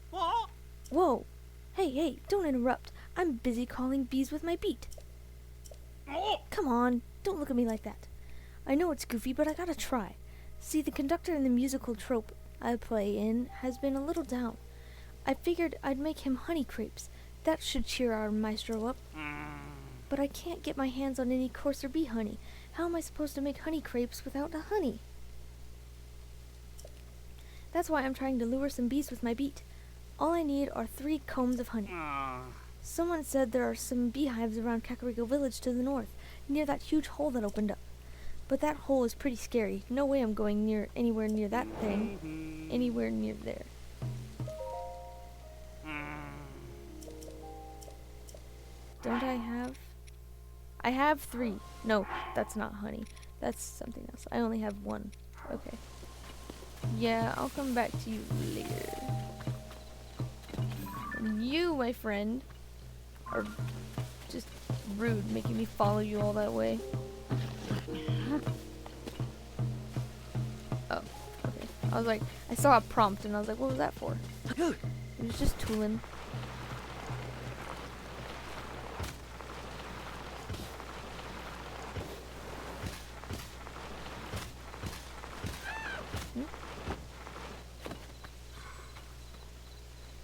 What? Whoa. Hey, don't interrupt. I'm busy calling bees with my beat. Oh. Come on, don't look at me like that. I know it's goofy, but I gotta try. See, the conductor in the musical troupe I play in has been a little down. I figured I'd make him honey crepes. That should cheer our maestro up. But I can't get my hands on any coarser bee honey. How am I supposed to make honey crepes without the honey? That's why I'm trying to lure some bees with my beat. All I need are 3 combs of honey. Someone said there are some beehives around Kakariko Village to the north, near that huge hole that opened up. But that hole is pretty scary. No way I'm going anywhere near that thing. Anywhere near there. Don't I have... I have 3. No, that's not honey. That's something else. I only have 1. Okay. Yeah, I'll come back to you later. And you, my friend, are just rude, making me follow you all that way. Oh, okay. I was like, I saw a prompt and I was like, what was that for? It was just tooling.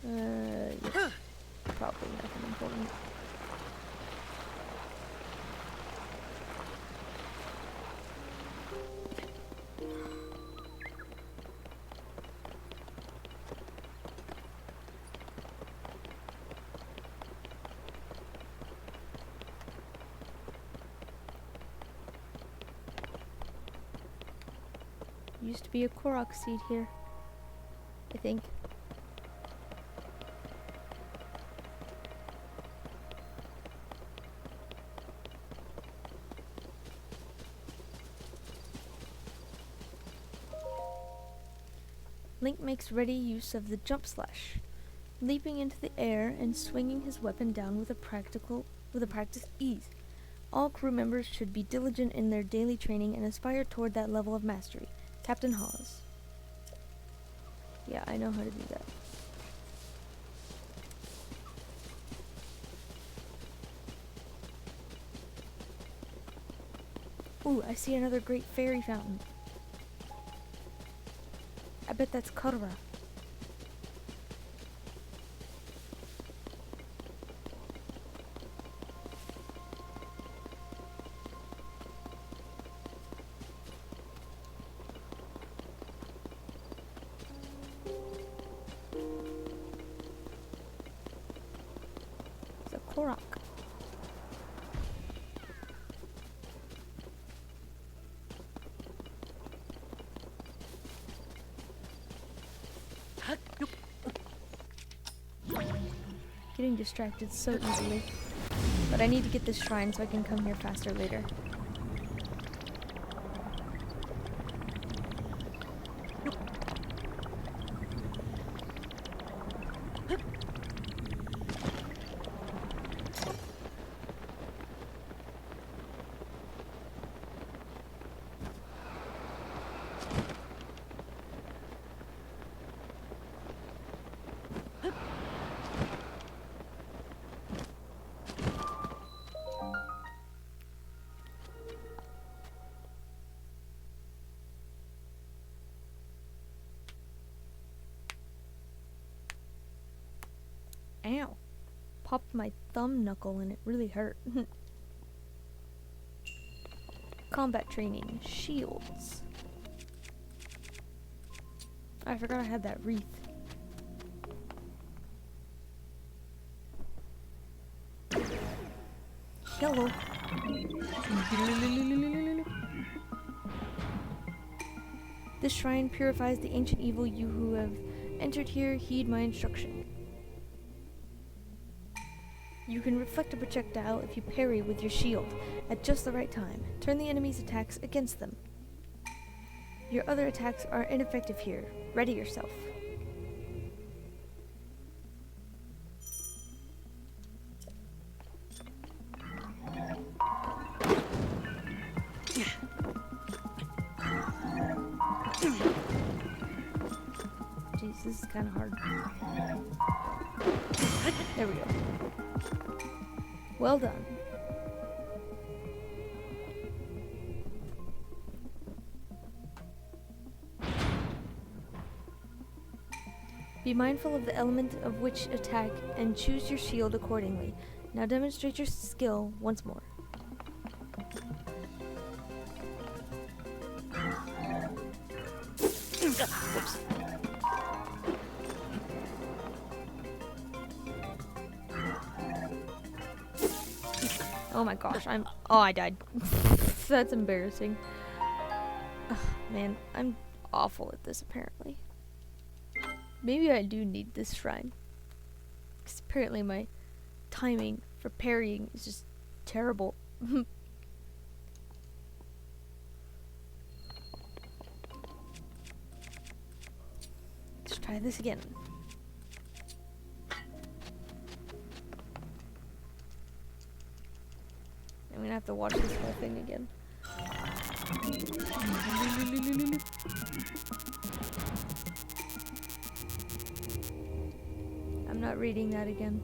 Yeah. Probably nothing important. Used to be a Korok seed here, I think. Link makes ready use of the jump slash, leaping into the air and swinging his weapon down with a practiced ease. All crew members should be diligent in their daily training and aspire toward that level of mastery. Captain Hawes. Yeah, I know how to do that. Ooh, I see another great fairy fountain. I bet that's Korra. It's a Korok. Getting distracted so easily. But I need to get this shrine so I can come here faster later. Ow. Popped my thumb knuckle and it really hurt. Combat training. Shields. I forgot I had that wreath. follow. This shrine purifies the ancient evil. You who have entered here, heed my instruction. You can reflect a projectile if you parry with your shield at just the right time. Turn the enemy's attacks against them. Your other attacks are ineffective here. Ready yourself. Jeez, this is kind of hard. There we go. Well done. Be mindful of the element of which attack and choose your shield accordingly. Now demonstrate your skill once more. Whoops. Oh my gosh, I died. That's embarrassing. Ugh, man, I'm awful at this apparently. Maybe I do need this shrine. Because apparently my timing for parrying is just terrible. Let's try this again. I'm gonna have to watch this whole thing again. I'm not reading that again.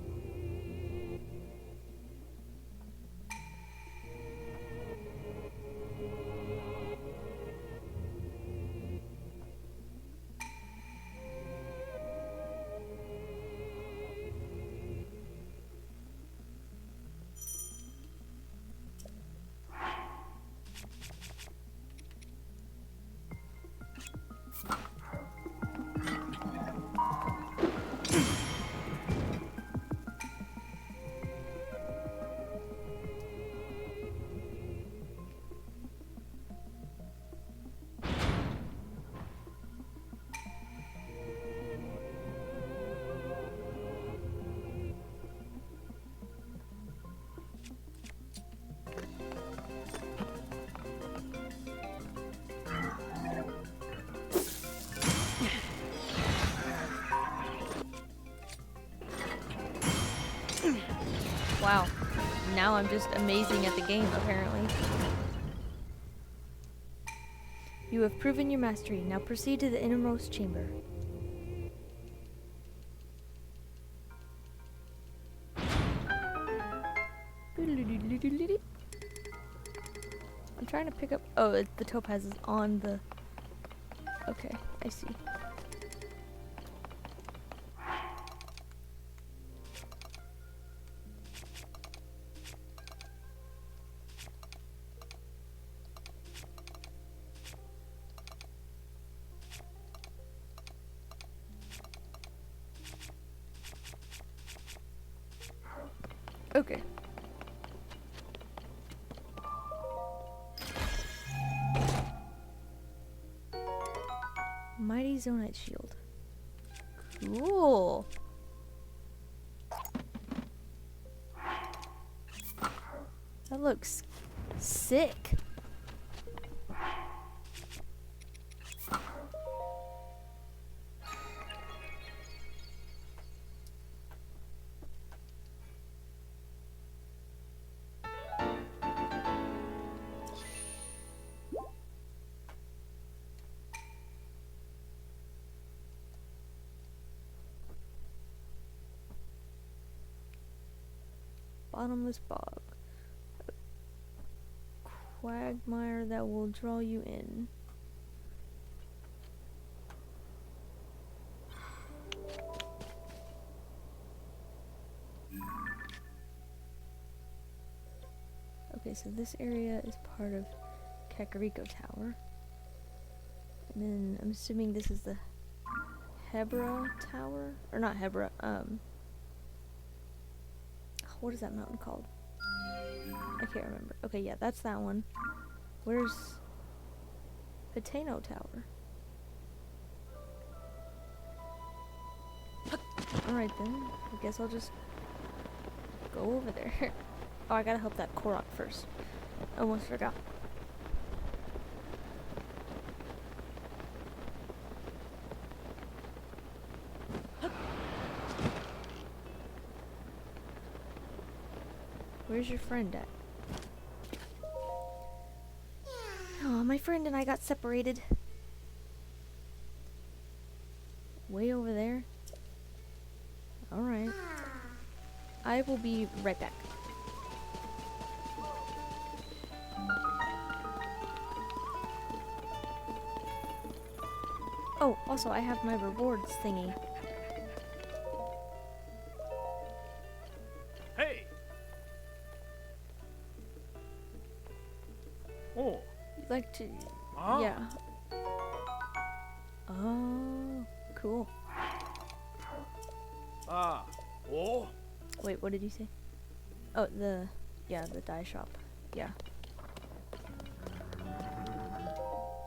Wow. Now I'm just amazing at the game, apparently. You have proven your mastery. Now proceed to the innermost chamber. I'm trying to pick up... Oh, the topaz is on the... Okay, I see. Okay. Mighty Zonite Shield. Cool. That looks sick. Bottomless bog. A quagmire that will draw you in. Okay, so this area is part of Kakariko Tower. And then I'm assuming this is the Hebra Tower? Or not Hebra, what is that mountain called? I can't remember. Okay, yeah, that's that one. Where's Potato Tower? Alright then, I guess I'll just go over there. Oh, I gotta help that Korok first. Almost forgot. Where's your friend at? Oh, my friend and I got separated. Way over there. Alright. I will be right back. Oh, also I have my rewards thingy. Hey. Oh. You'd like to... Ah. Yeah. Oh, cool. Ah. Oh. Wait, what did you say? Oh, the dye shop. Yeah.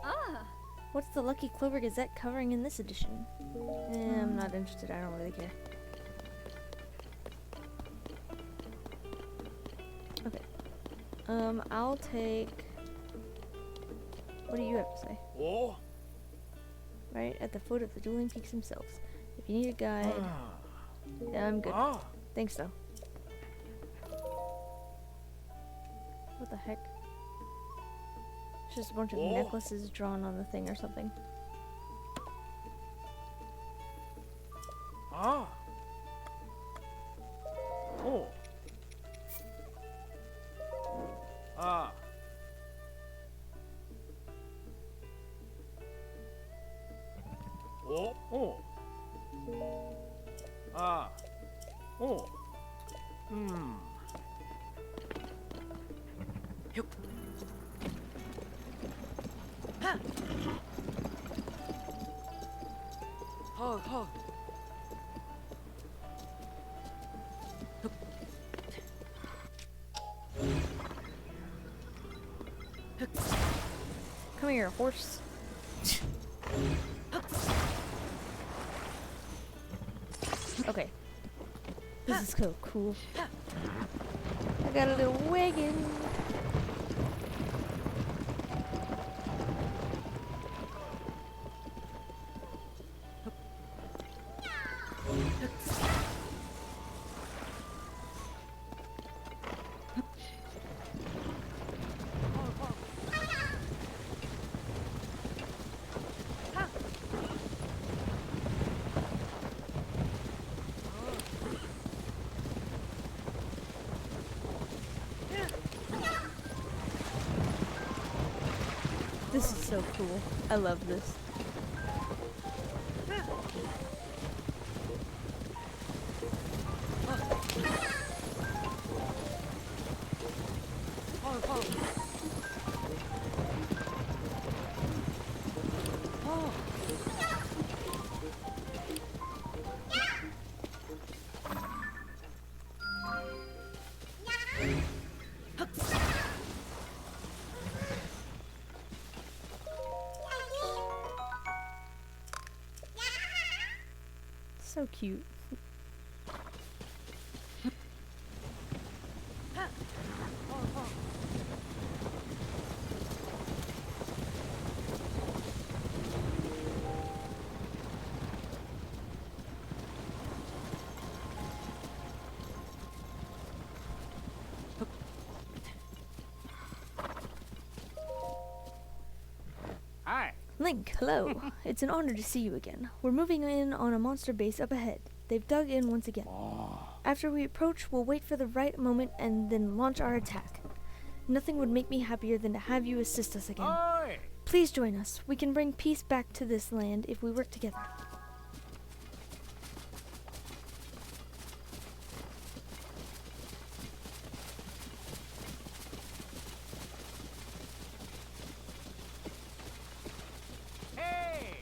Ah. What's the Lucky Clover Gazette covering in this edition? I'm not interested. I don't really care. Okay. I'll take... What do you have to say? Oh. Right at the foot of the dueling peaks themselves. If you need a guide... Yeah, I'm good. Ah. Thanks, though. What the heck? It's just a bunch of Oh. necklaces drawn on the thing or something. Ah. Oh. Ah. Oh. Oh. Ah. Oh. Hmm. Hyuk. Ha. Ho ho. Come here, horse. Okay. This is so cool. I got a little wagon. This is so cool. I love this. So cute. Hi. Link, hello. It's an honor to see you again. We're moving in on a monster base up ahead. They've dug in once again. After we approach, we'll wait for the right moment and then launch our attack. Nothing would make me happier than to have you assist us again. Oi. Please join us. We can bring peace back to this land if we work together. Hey.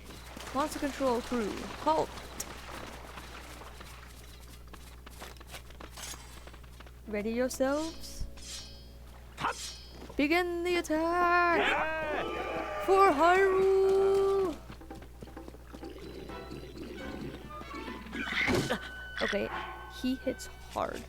Monster control crew, halt! Ready yourselves? Begin the attack! For Hyrule! Okay, he hits hard.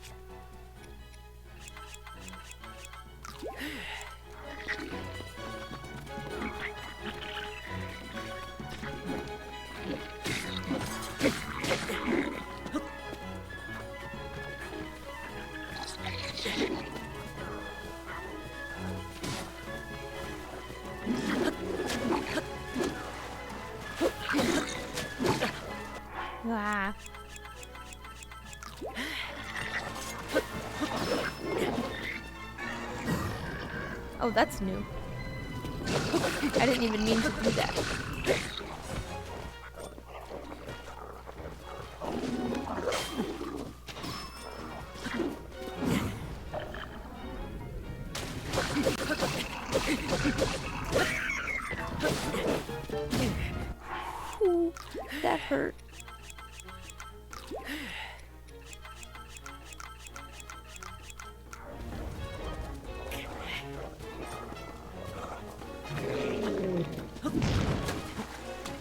Ah. Oh, that's new. I didn't even mean to do that. Ooh, that hurt.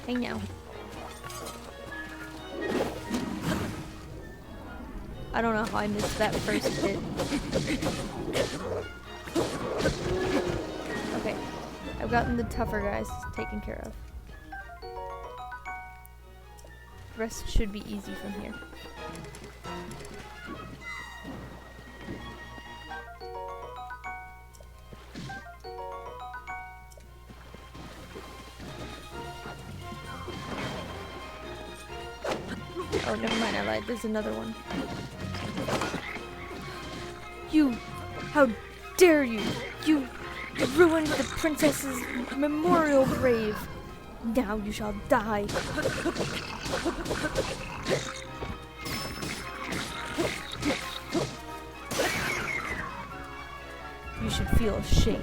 I know. I don't know how I missed that first hit. Okay, I've gotten the tougher guys taken care of. The rest should be easy from here. Oh, never mind, I lied. There's another one. You! How dare you! You ruined the princess's memorial grave! Now you shall die! You should feel ashamed.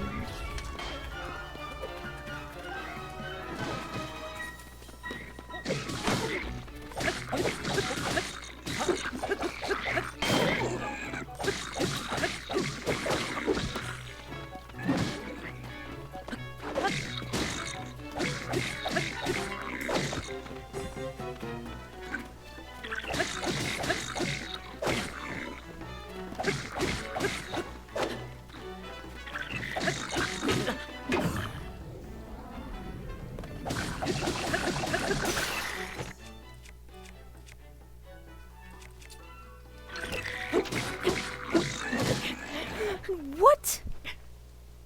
What?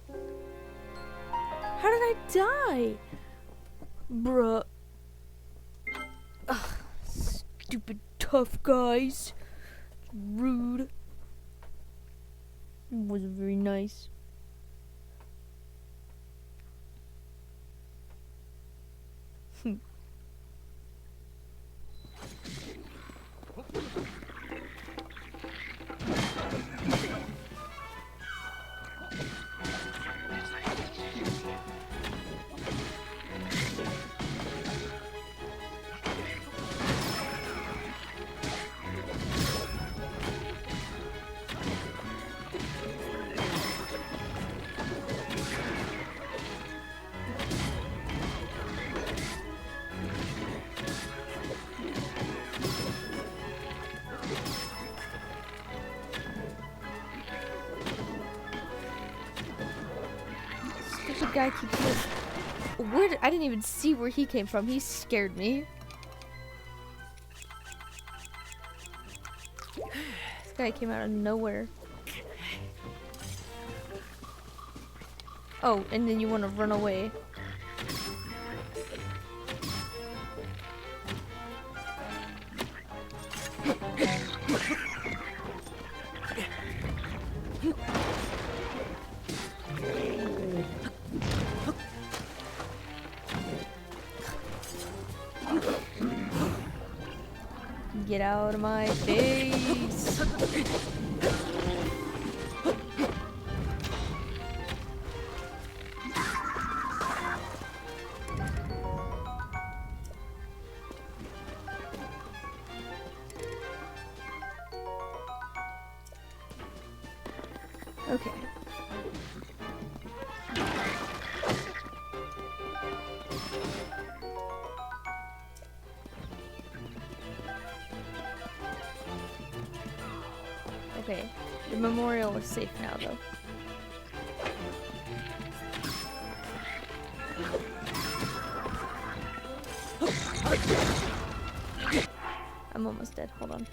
How did I die? Bruh. Ugh, stupid tough guys. Rude. Wasn't very nice. The guy keeps this. I didn't even see where he came from. He scared me. This guy came out of nowhere. Oh, and then you want to run away. Get out of my face! Okay. Okay, the memorial is safe now, though. I'm almost dead. Hold on.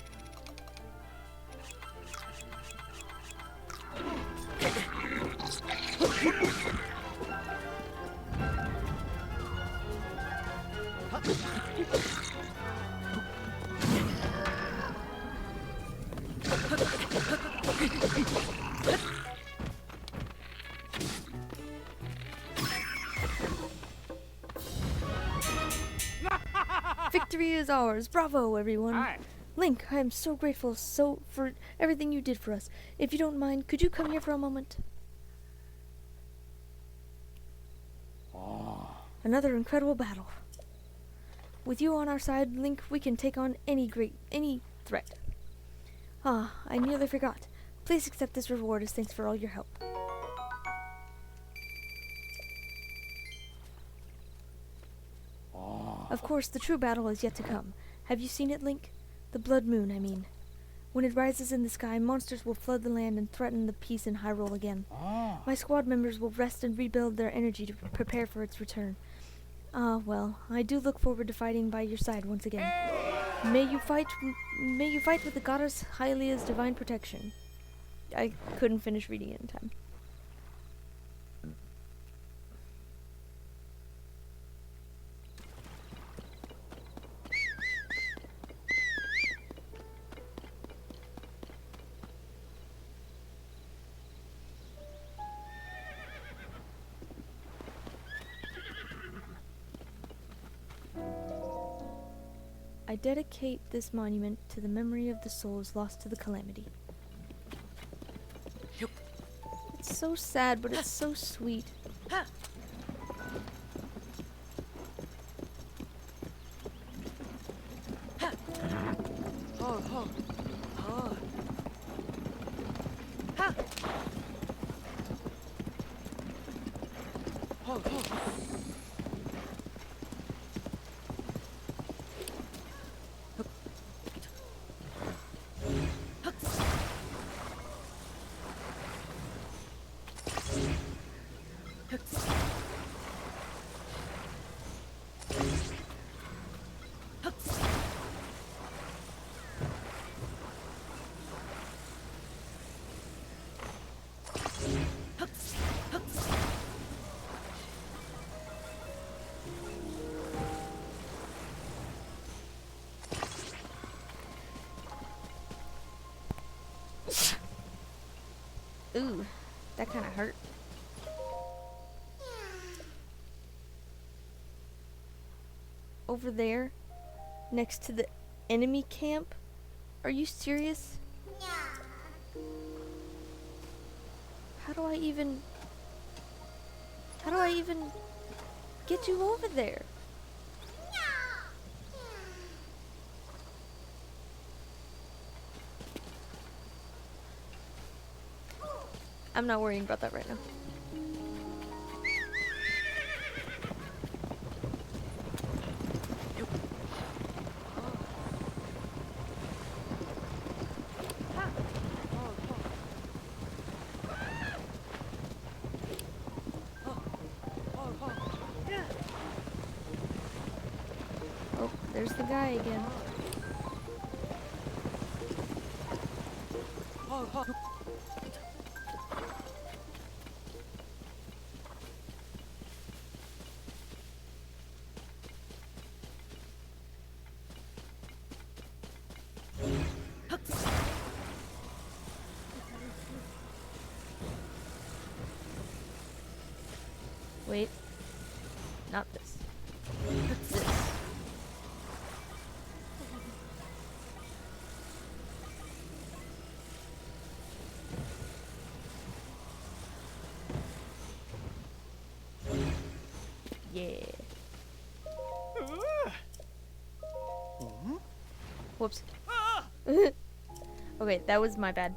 Victory is ours. Bravo, everyone. Hi. Link, I am so grateful for everything you did for us. If you don't mind, could you come here for a moment? Another incredible battle. With you on our side, Link, we can take on any threat. Ah, I nearly forgot. Please accept this reward as thanks for all your help. Of course, the true battle is yet to come. Have you seen it, Link? The blood moon, I mean. When it rises in the sky, monsters will flood the land and threaten the peace in Hyrule again. My squad members will rest and rebuild their energy to prepare for its return. Ah, well, I do look forward to fighting by your side once again. May you fight with the goddess Hylia's divine protection. I couldn't finish reading it in time. I dedicate this monument to the memory of the souls lost to the calamity. It's so sad, but it's so sweet. Ooh, that kind of hurt. Over there, next to the enemy camp? Are you serious? How do I even get you over there? I'm not worrying about that right now. Oh, there's the guy again. Wait. Not this. This. Yeah. Whoops. Okay, that was my bad.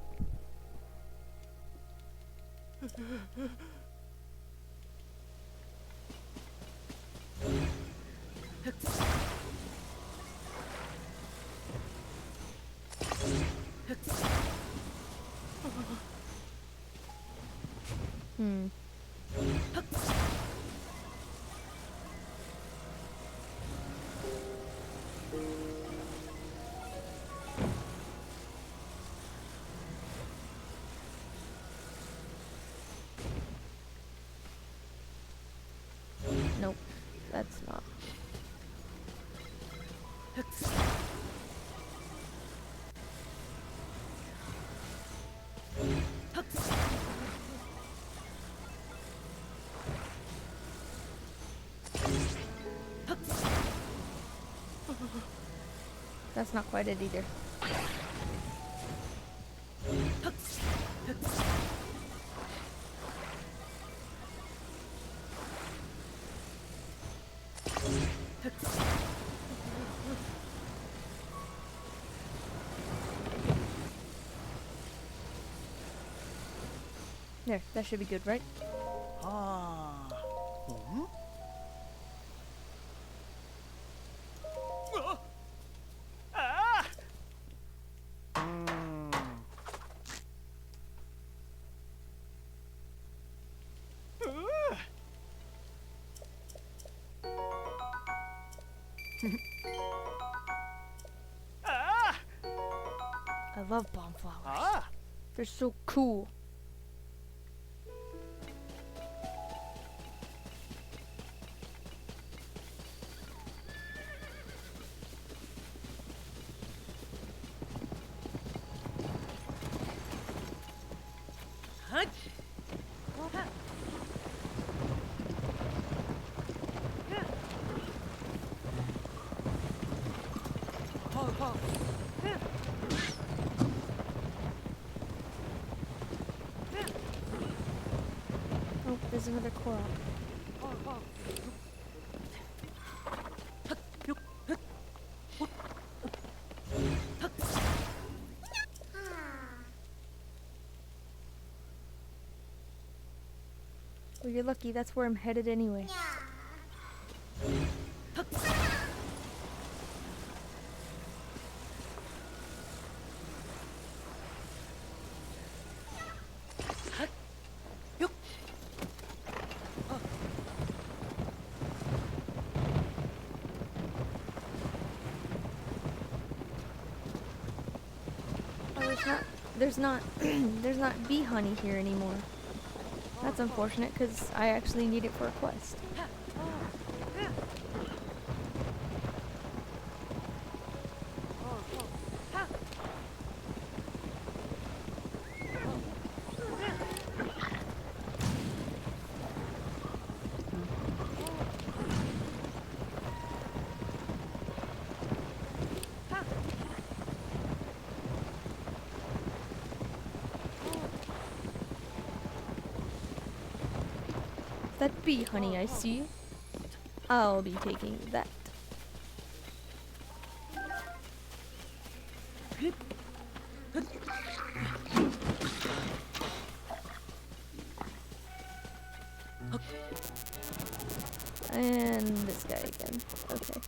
Hmm. Nope, that's not. That's not quite it either. There, that should be good, right? Ah. Hmm? Ah! Mm. Ah! I love bomb flowers. Ah! They're so cool. Oh, there's another coral. Well, you're lucky. That's where I'm headed anyway. Oh, there's not bee honey here anymore. That's unfortunate because I actually need it for a quest. That bee honey I see. I'll be taking that. And this guy again. Okay.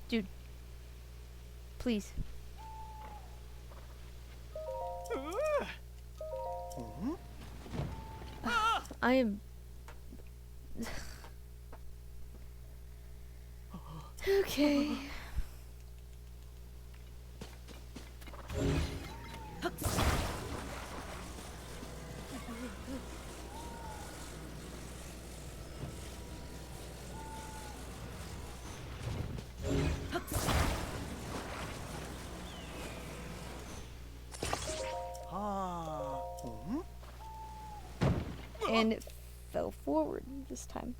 Dude. Please. I am... Okay. Ah. Hmm? And it fell forward this time.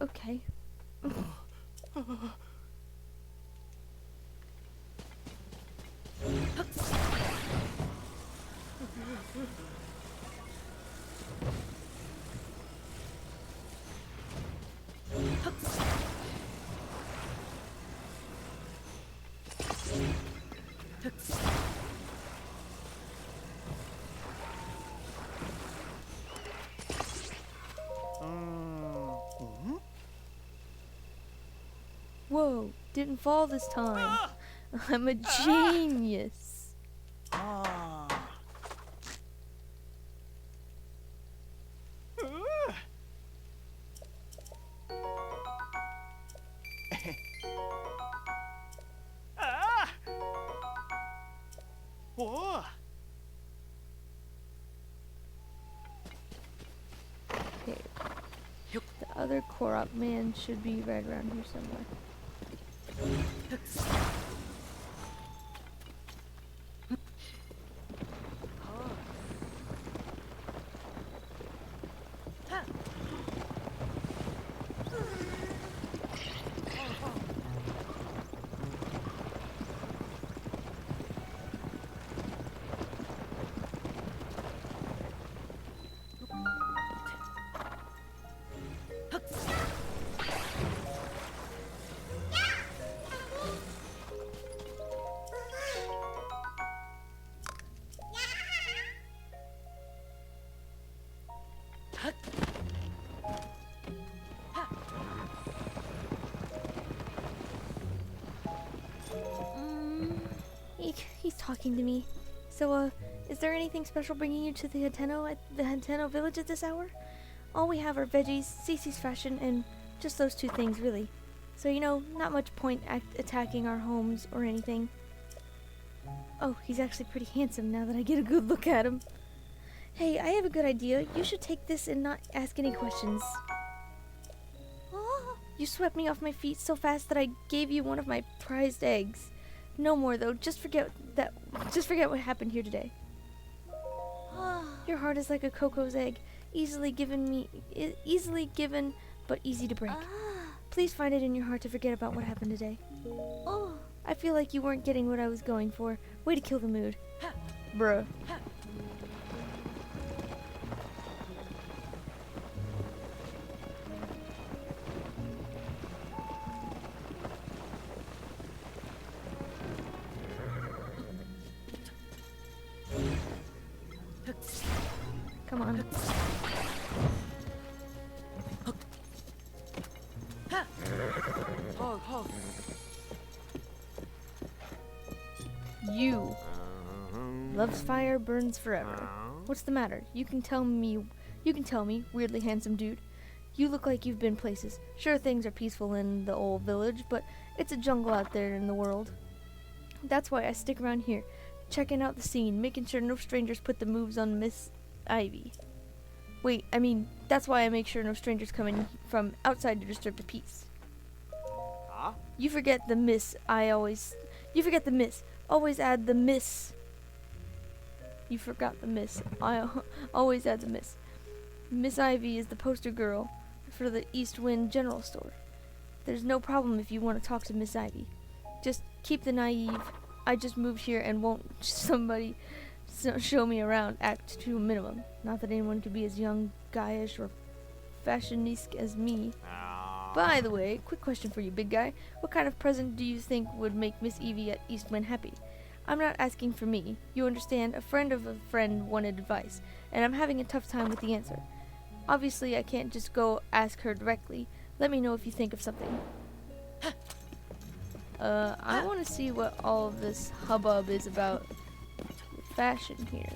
Okay. Whoa, didn't fall this time. I'm a genius. Ah. Ah. Whoa. Okay. The other Korok man should be right around here somewhere. He's talking to me. So, is there anything special bringing you to the Hateno village at this hour? All we have are veggies, Cece's fashion, and just those two things, really. So, not much point attacking our homes or anything. Oh, he's actually pretty handsome now that I get a good look at him. Hey, I have a good idea. You should take this and not ask any questions. Oh, you swept me off my feet so fast that I gave you one of my prized eggs. No more though. Just forget what happened here today. Your heart is like a Coco's egg, easily given, but easy to break. Please find it in your heart to forget about what happened today. Oh, I feel like you weren't getting what I was going for. Way to kill the mood. Bruh. Come on. You. Love's fire burns forever. What's the matter? You can tell me, weirdly handsome dude. You look like you've been places. Sure, things are peaceful in the old village, but it's a jungle out there in the world. That's why I stick around here, checking out the scene, making sure no strangers put the moves on Miss Ivy. Wait, that's why I make sure no strangers come in from outside to disturb the peace. Huh? You forget the miss. Always add the miss. You forgot the miss. I always add the miss. Miss Ivy is the poster girl for the East Wind General Store. There's no problem if you want to talk to Miss Ivy. Just keep the naive, I just moved here and won't somebody show me around act to a minimum. Not that anyone could be as young, guyish, or fashionista as me. By the way, quick question for you, big guy. What kind of present do you think would make Miss Evie at Eastwind happy? I'm not asking for me. You understand, a friend of a friend wanted advice, and I'm having a tough time with the answer. Obviously, I can't just go ask her directly. Let me know if you think of something. I want to see what all of this hubbub is about with fashion here.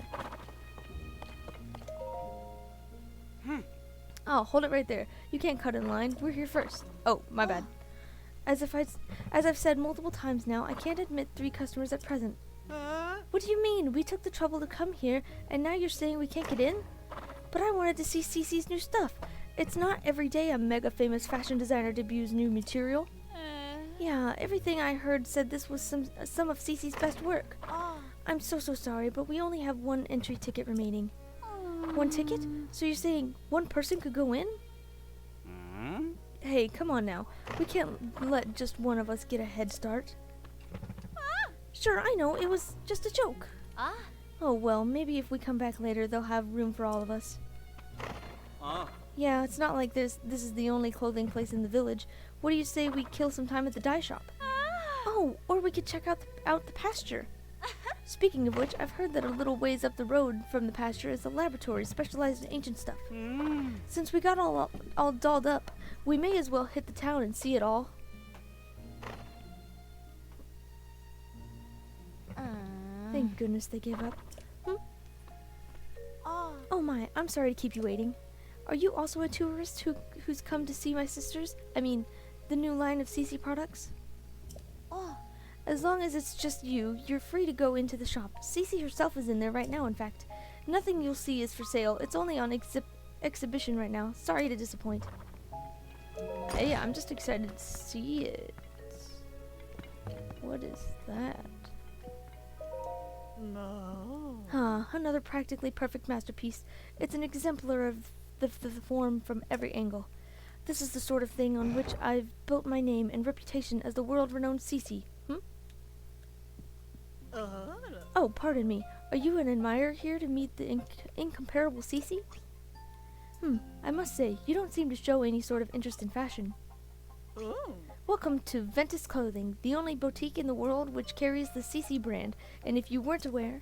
Oh, hold it right there. You can't cut in line. We're here first. Oh, my bad. As I've said multiple times now, I can't admit 3 customers at present. What do you mean? We took the trouble to come here, and now you're saying we can't get in? But I wanted to see Cece's new stuff. It's not every day a mega famous fashion designer debuts new material. Yeah, everything I heard said this was some of Cece's best work. I'm so sorry, but we only have 1 entry ticket remaining. 1 ticket? So you're saying 1 person could go in? Hey, come on now. We can't let just one of us get a head start. Sure, I know, it was just a joke. Ah. Oh well, maybe if we come back later, they'll have room for all of us. Yeah, it's not like this is the only clothing place in the village. What do you say we kill some time at the dye shop? Oh, or we could check out the pasture. Speaking of which, I've heard that a little ways up the road from the pasture is a laboratory specialized in ancient stuff. Since we got all dolled up, we may as well hit the town and see it all. Thank goodness they gave up. Oh my, I'm sorry to keep you waiting. Are you also a tourist who's come to see my sisters? I mean, the new line of CC products? As long as it's just you, you're free to go into the shop. CC herself is in there right now, in fact. Nothing you'll see is for sale. It's only on exhibition right now. Sorry to disappoint. Hey, I'm just excited to see it. What is that? No. Another practically perfect masterpiece. It's an exemplar of the form from every angle. This is the sort of thing on which I've built my name and reputation as the world-renowned CC. Oh, pardon me. Are you an admirer here to meet the incomparable CC? I must say, you don't seem to show any sort of interest in fashion. Welcome to Ventus Clothing, the only boutique in the world which carries the CC brand, and if you weren't aware,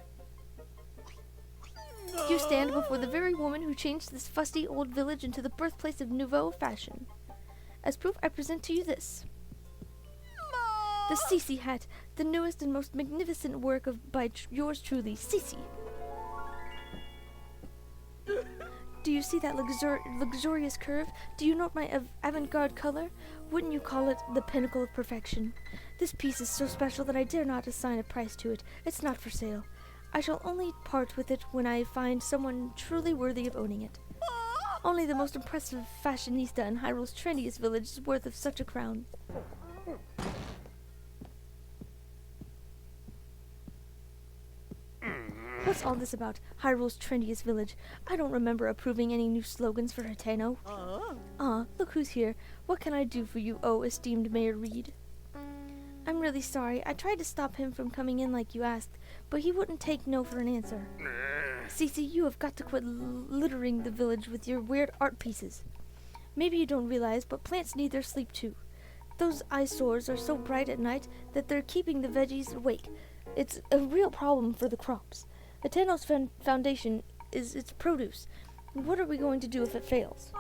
you stand before the very woman who changed this fusty old village into the birthplace of nouveau fashion. As proof, I present to you this. The CC hat, the newest and most magnificent work by yours truly, CC. Do you see that luxurious curve? Do you note my avant-garde color? Wouldn't you call it the pinnacle of perfection? This piece is so special that I dare not assign a price to it. It's not for sale. I shall only part with it when I find someone truly worthy of owning it. Only the most impressive fashionista in Hyrule's trendiest village is worth of such a crown. What's all this about? Hyrule's trendiest village. I don't remember approving any new slogans for Hateno. Look who's here. What can I do for you, oh esteemed Mayor Reed? I'm really sorry. I tried to stop him from coming in like you asked, but he wouldn't take no for an answer. Cece, you have got to quit littering the village with your weird art pieces. Maybe you don't realize, but plants need their sleep too. Those eyesores are so bright at night that they're keeping the veggies awake. It's a real problem for the crops. Ateno's foundation is its produce. What are we going to do if it fails?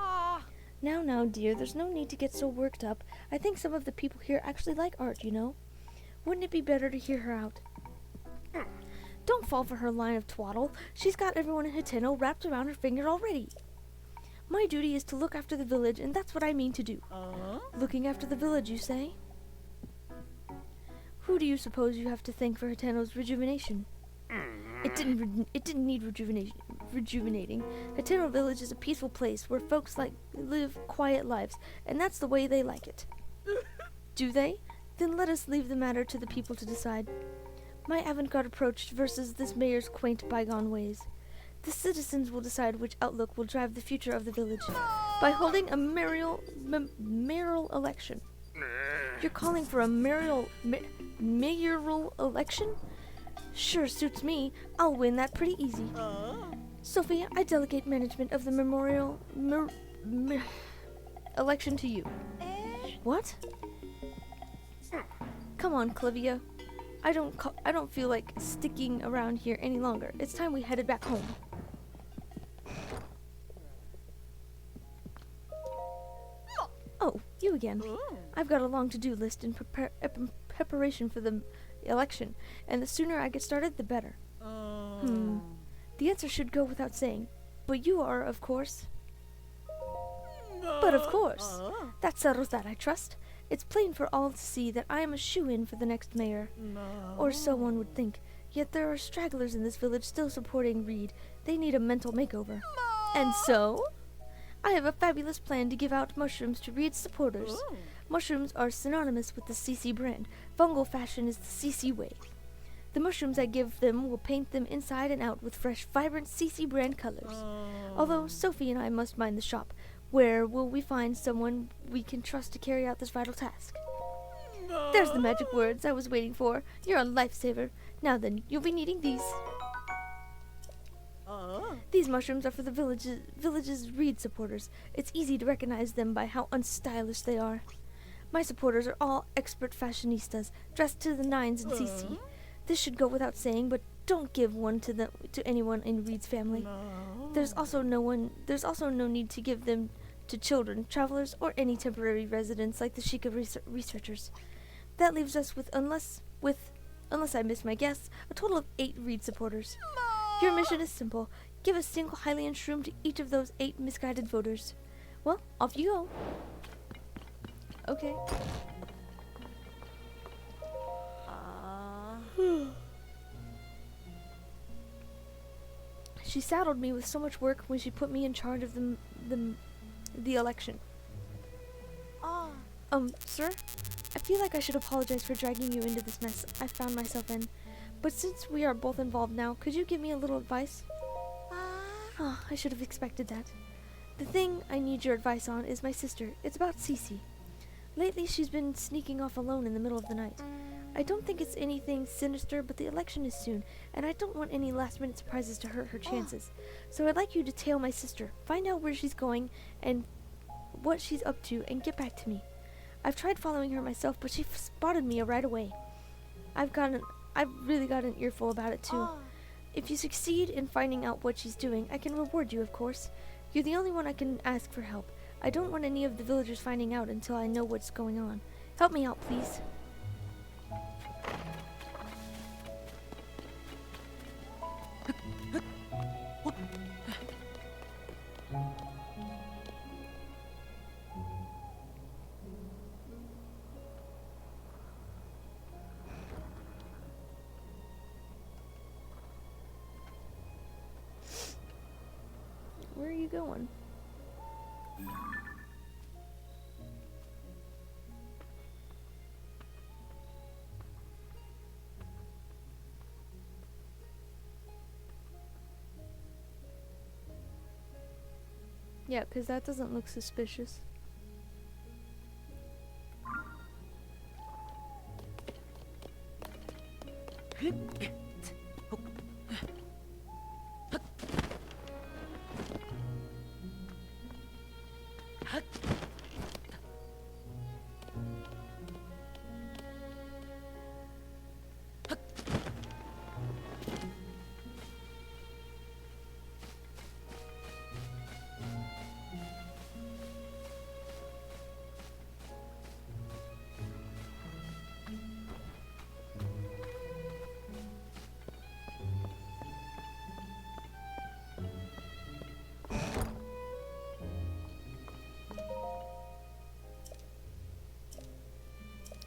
Now, dear, there's no need to get so worked up. I think some of the people here actually like art, you know. Wouldn't it be better to hear her out? Don't fall for her line of twaddle. She's got everyone in Hateno wrapped around her finger already. My duty is to look after the village, and that's what I mean to do. Looking after the village, you say? Who do you suppose you have to thank for Hateno's rejuvenation? It didn't need rejuvenating. Hateno Village is a peaceful place where folks live quiet lives, and that's the way they like it. Do they? Then let us leave the matter to the people to decide. My avant-garde approach versus this mayor's quaint bygone ways. The citizens will decide which outlook will drive the future of the village by holding a mayoral election. You're calling for a mayoral election? Sure suits me. I'll win that pretty easy. Sophia, I delegate management of the election to you. What? Come on, Clivia. I don't feel like sticking around here any longer. It's time we headed back home. Oh, you again. I've got a long to-do list in preparation for the election, and the sooner I get started, the better. The answer should go without saying, but you are, of course. But of course. That settles that, I trust. It's plain for all to see that I am a shoo-in for the next mayor. Or so one would think. Yet there are stragglers in this village still supporting Reed. They need a mental makeover. And so? I have a fabulous plan to give out mushrooms to Reed's supporters. Mushrooms are synonymous with the CC brand. Fungal fashion is the CC way. The mushrooms I give them will paint them inside and out with fresh, vibrant CC brand colors. Although Sophie and I must mind the shop. Where will we find someone we can trust to carry out this vital task? There's the magic words I was waiting for. You're a lifesaver. Now then, you'll be needing these. These mushrooms are for the village's reed supporters. It's easy to recognize them by how unstylish they are. My supporters are all expert fashionistas, dressed to the nines in CC. This should go without saying, but don't give one to anyone in Reed's family. There's also no need to give them to children, travelers, or any temporary residents like the Sheikah researchers. That leaves us with, unless I miss my guess, a total of 8 Reed supporters. Your mission is simple. Give a single Hylian shroom to each of those 8 misguided voters. Well, off you go. Okay. She saddled me with so much work when she put me in charge of the election. Sir? I feel like I should apologize for dragging you into this mess I found myself in. But since we are both involved now, could you give me a little advice? I should have expected that. The thing I need your advice on is my sister. It's about Cece. Lately, she's been sneaking off alone in the middle of the night. I don't think it's anything sinister, but the election is soon, and I don't want any last-minute surprises to hurt her chances. So I'd like you to tail my sister, find out where she's going and what she's up to, and get back to me. I've tried following her myself, but she spotted me right away. I've really got an earful about it, too. If you succeed in finding out what she's doing, I can reward you, of course. You're the only one I can ask for help. I don't want any of the villagers finding out until I know what's going on. Help me out, please. Where are you going? Yeah, 'cause that doesn't look suspicious.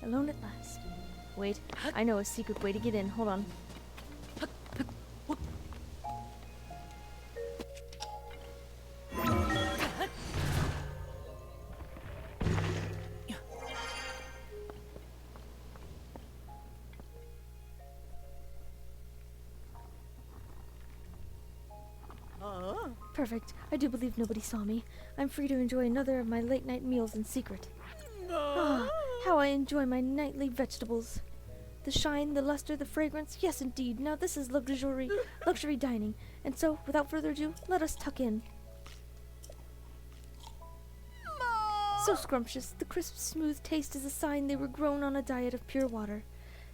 Alone at last. Wait, I know a secret way to get in. Hold on. Perfect. I do believe nobody saw me. I'm free to enjoy another of my late-night meals in secret. How I enjoy my nightly vegetables. The shine, the luster, the fragrance. Yes, indeed. Now this is luxury dining. And so, without further ado, let us tuck in. So scrumptious. The crisp, smooth taste is a sign they were grown on a diet of pure water.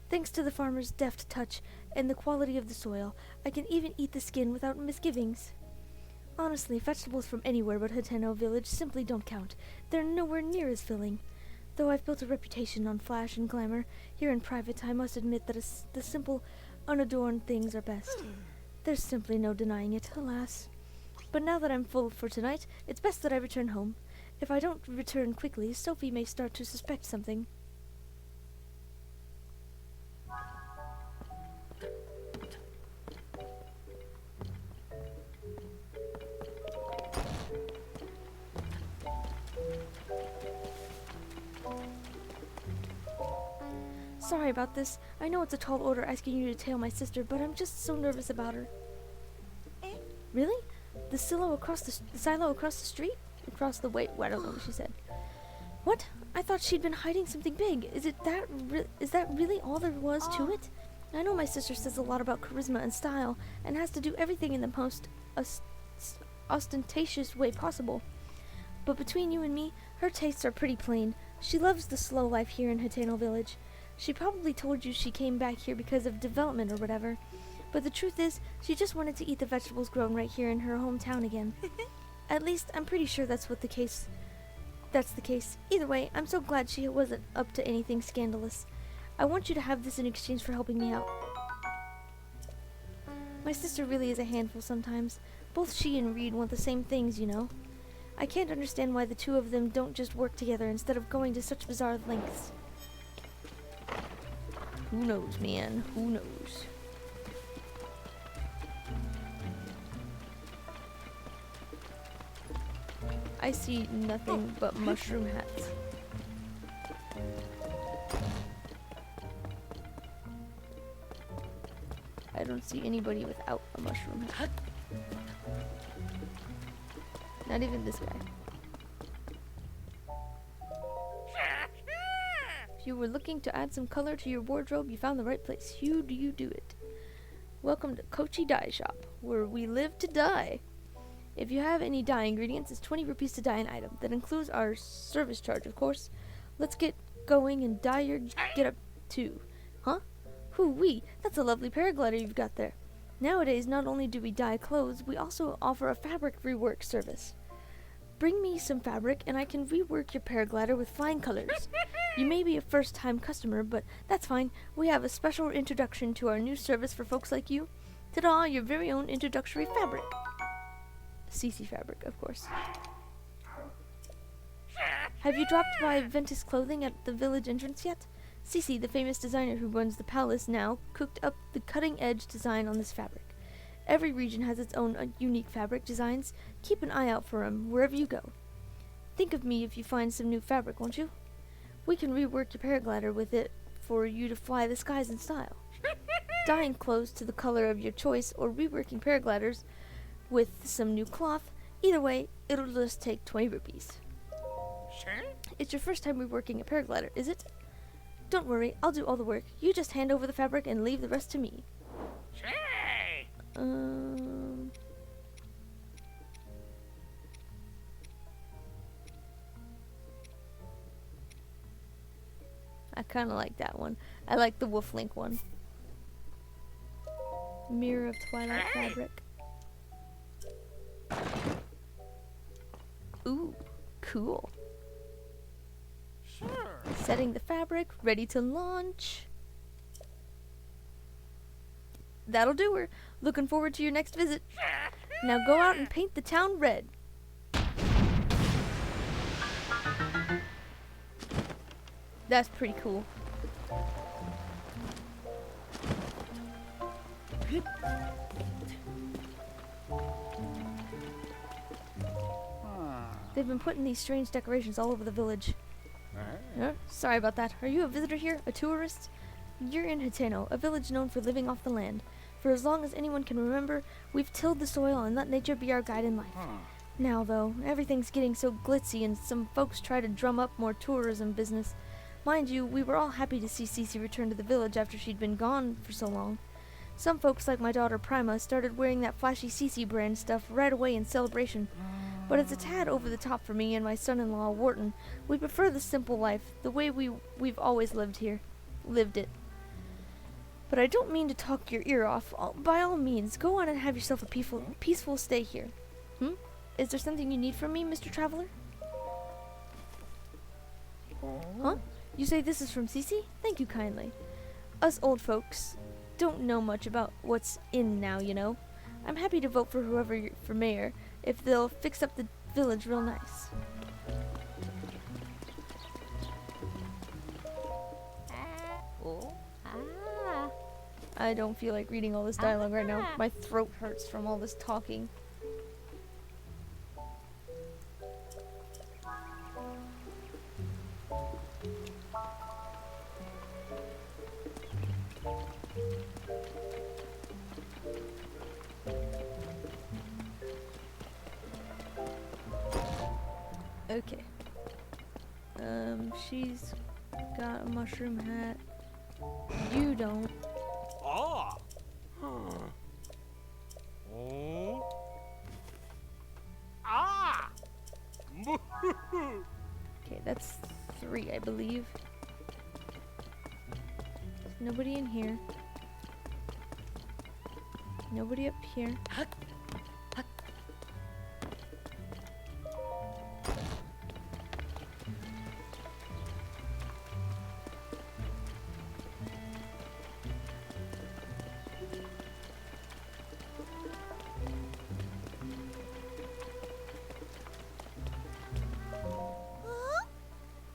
Thanks to the farmer's deft touch and the quality of the soil, I can even eat the skin without misgivings. Honestly, vegetables from anywhere but Hateno village simply don't count. They're nowhere near as filling. Though I've built a reputation on flash and glamour, here in private I must admit that the simple, unadorned things are best. There's simply no denying it, alas. But now that I'm full for tonight, it's best that I return home. If I don't return quickly, Sophie may start to suspect something. Sorry about this. I know it's a tall order asking you to tail my sister, but I'm just so nervous about her. Really? The silo across the street? Across the way? Well, I don't know what she said. What? I thought she'd been hiding something big. Is that really all there was to it? I know my sister says a lot about charisma and style, and has to do everything in the most ostentatious way possible. But between you and me, her tastes are pretty plain. She loves the slow life here in Hateno Village. She probably told you she came back here because of development or whatever. But the truth is, she just wanted to eat the vegetables grown right here in her hometown again. At least, I'm pretty sure that's the case. Either way, I'm so glad she wasn't up to anything scandalous. I want you to have this in exchange for helping me out. My sister really is a handful sometimes. Both she and Reed want the same things, you know. I can't understand why the two of them don't just work together instead of going to such bizarre lengths. Who knows, man? Who knows? I see nothing but mushroom hats. I don't see anybody without a mushroom hat. Not even this guy. If you were looking to add some color to your wardrobe, you found the right place. How do you do it? Welcome to Kochi Dye Shop, where we live to dye. If you have any dye ingredients, it's 20 rupees to dye an item. That includes our service charge, of course. Let's get going and dye your get-up too. Huh? Hoo-wee, that's a lovely paraglider you've got there. Nowadays, not only do we dye clothes, we also offer a fabric rework service. Bring me some fabric and I can rework your paraglider with flying colors. You may be a first-time customer, but that's fine. We have a special introduction to our new service for folks like you. Ta-da, your very own introductory fabric. CC fabric, of course. Have you dropped by Ventus Clothing at the village entrance yet? Cece, the famous designer who runs the palace now, cooked up the cutting-edge design on this fabric. Every region has its own unique fabric designs. Keep an eye out for them wherever you go. Think of me if you find some new fabric, won't you? We can rework your paraglider with it for you to fly the skies in style. Dyeing clothes to the color of your choice or reworking paragliders with some new cloth, either way, it'll just take 20 rupees. Sure. It's your first time reworking a paraglider, is it? Don't worry, I'll do all the work. You just hand over the fabric and leave the rest to me. Sure. I kind of like that one. I like the Wolf Link one. Mirror of Twilight fabric. Ooh, cool. Sure. Setting the fabric, ready to launch. That'll do her. Looking forward to your next visit. Now go out and paint the town red. That's pretty cool. They've been putting these strange decorations all over the village. Sorry about that. Are you a visitor here? A tourist? You're in Hateno, a village known for living off the land. For as long as anyone can remember, we've tilled the soil and let nature be our guide in life. Now, though, everything's getting so glitzy and some folks try to drum up more tourism business. Mind you, we were all happy to see Cece return to the village after she'd been gone for so long. Some folks, like my daughter Prima, started wearing that flashy Cece brand stuff right away in celebration. But it's a tad over the top for me and my son-in-law, Wharton. We prefer the simple life, the way we've always lived it. But I don't mean to talk your ear off. By all means, go on and have yourself a peaceful stay here. Is there something you need from me, Mr. Traveler? Huh? You say this is from Cece? Thank you kindly. Us old folks don't know much about what's in now, you know. I'm happy to vote for whoever for mayor if they'll fix up the village real nice. I don't feel like reading all this dialogue right now. My throat hurts from all this talking. Okay. She's got a mushroom hat. You don't. Ah. Oh. Ah. Okay, that's 3, I believe. There's nobody in here. Nobody up here.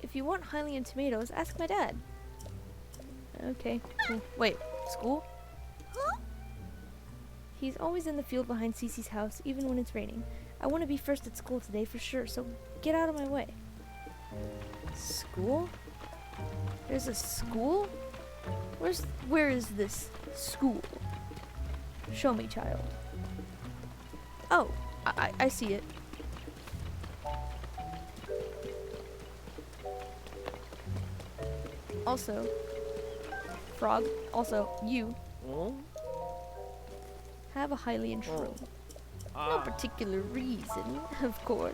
If you want Hylian tomatoes, ask my dad. Okay, cool. Wait, school? He's always in the field behind Cece's house, even when it's raining. I want to be first at school today for sure, so get out of my way. School? There's a school? Where is this school? Show me, child. Oh, I see it. Also, frog, also, you have a Hylian shroom. No particular reason, of course.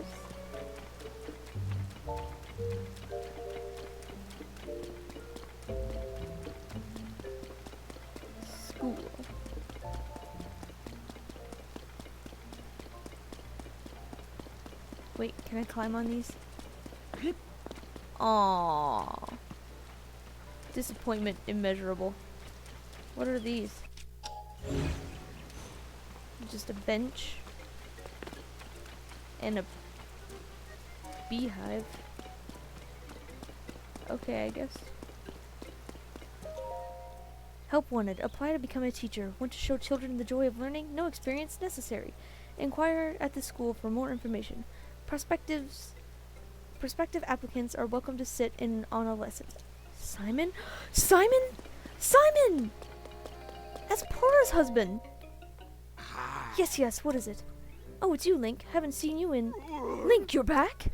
School. Wait, can I climb on these? Aww. Disappointment immeasurable. What are these? Just a bench and a beehive. Okay, I guess. Help wanted. Apply to become a teacher. Want to show children the joy of learning? No experience necessary. Inquire at the school for more information. Prospective applicants are welcome to sit in on a lesson. Simon? Simon? Simon! That's Pora's husband! Yes, what is it? Oh, it's you, Link. Haven't seen you in... Link, you're back?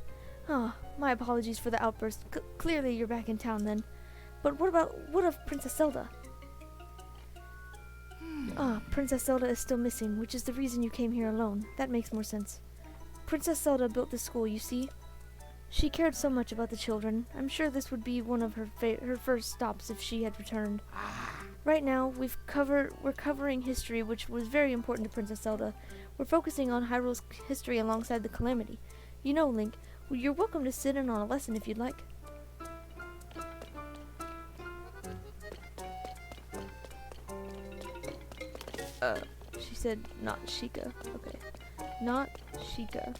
Ah, my apologies for the outburst. Clearly you're back in town then. But what of Princess Zelda? Ah, Princess Zelda is still missing, which is the reason you came here alone. That makes more sense. Princess Zelda built this school, you see? She cared so much about the children. I'm sure this would be one of her first stops if she had returned. Right now, we're covering history, which was very important to Princess Zelda. We're focusing on Hyrule's history alongside the Calamity. You know, Link, you're welcome to sit in on a lesson if you'd like. She said not Sheikah. Okay. Not Sheikah.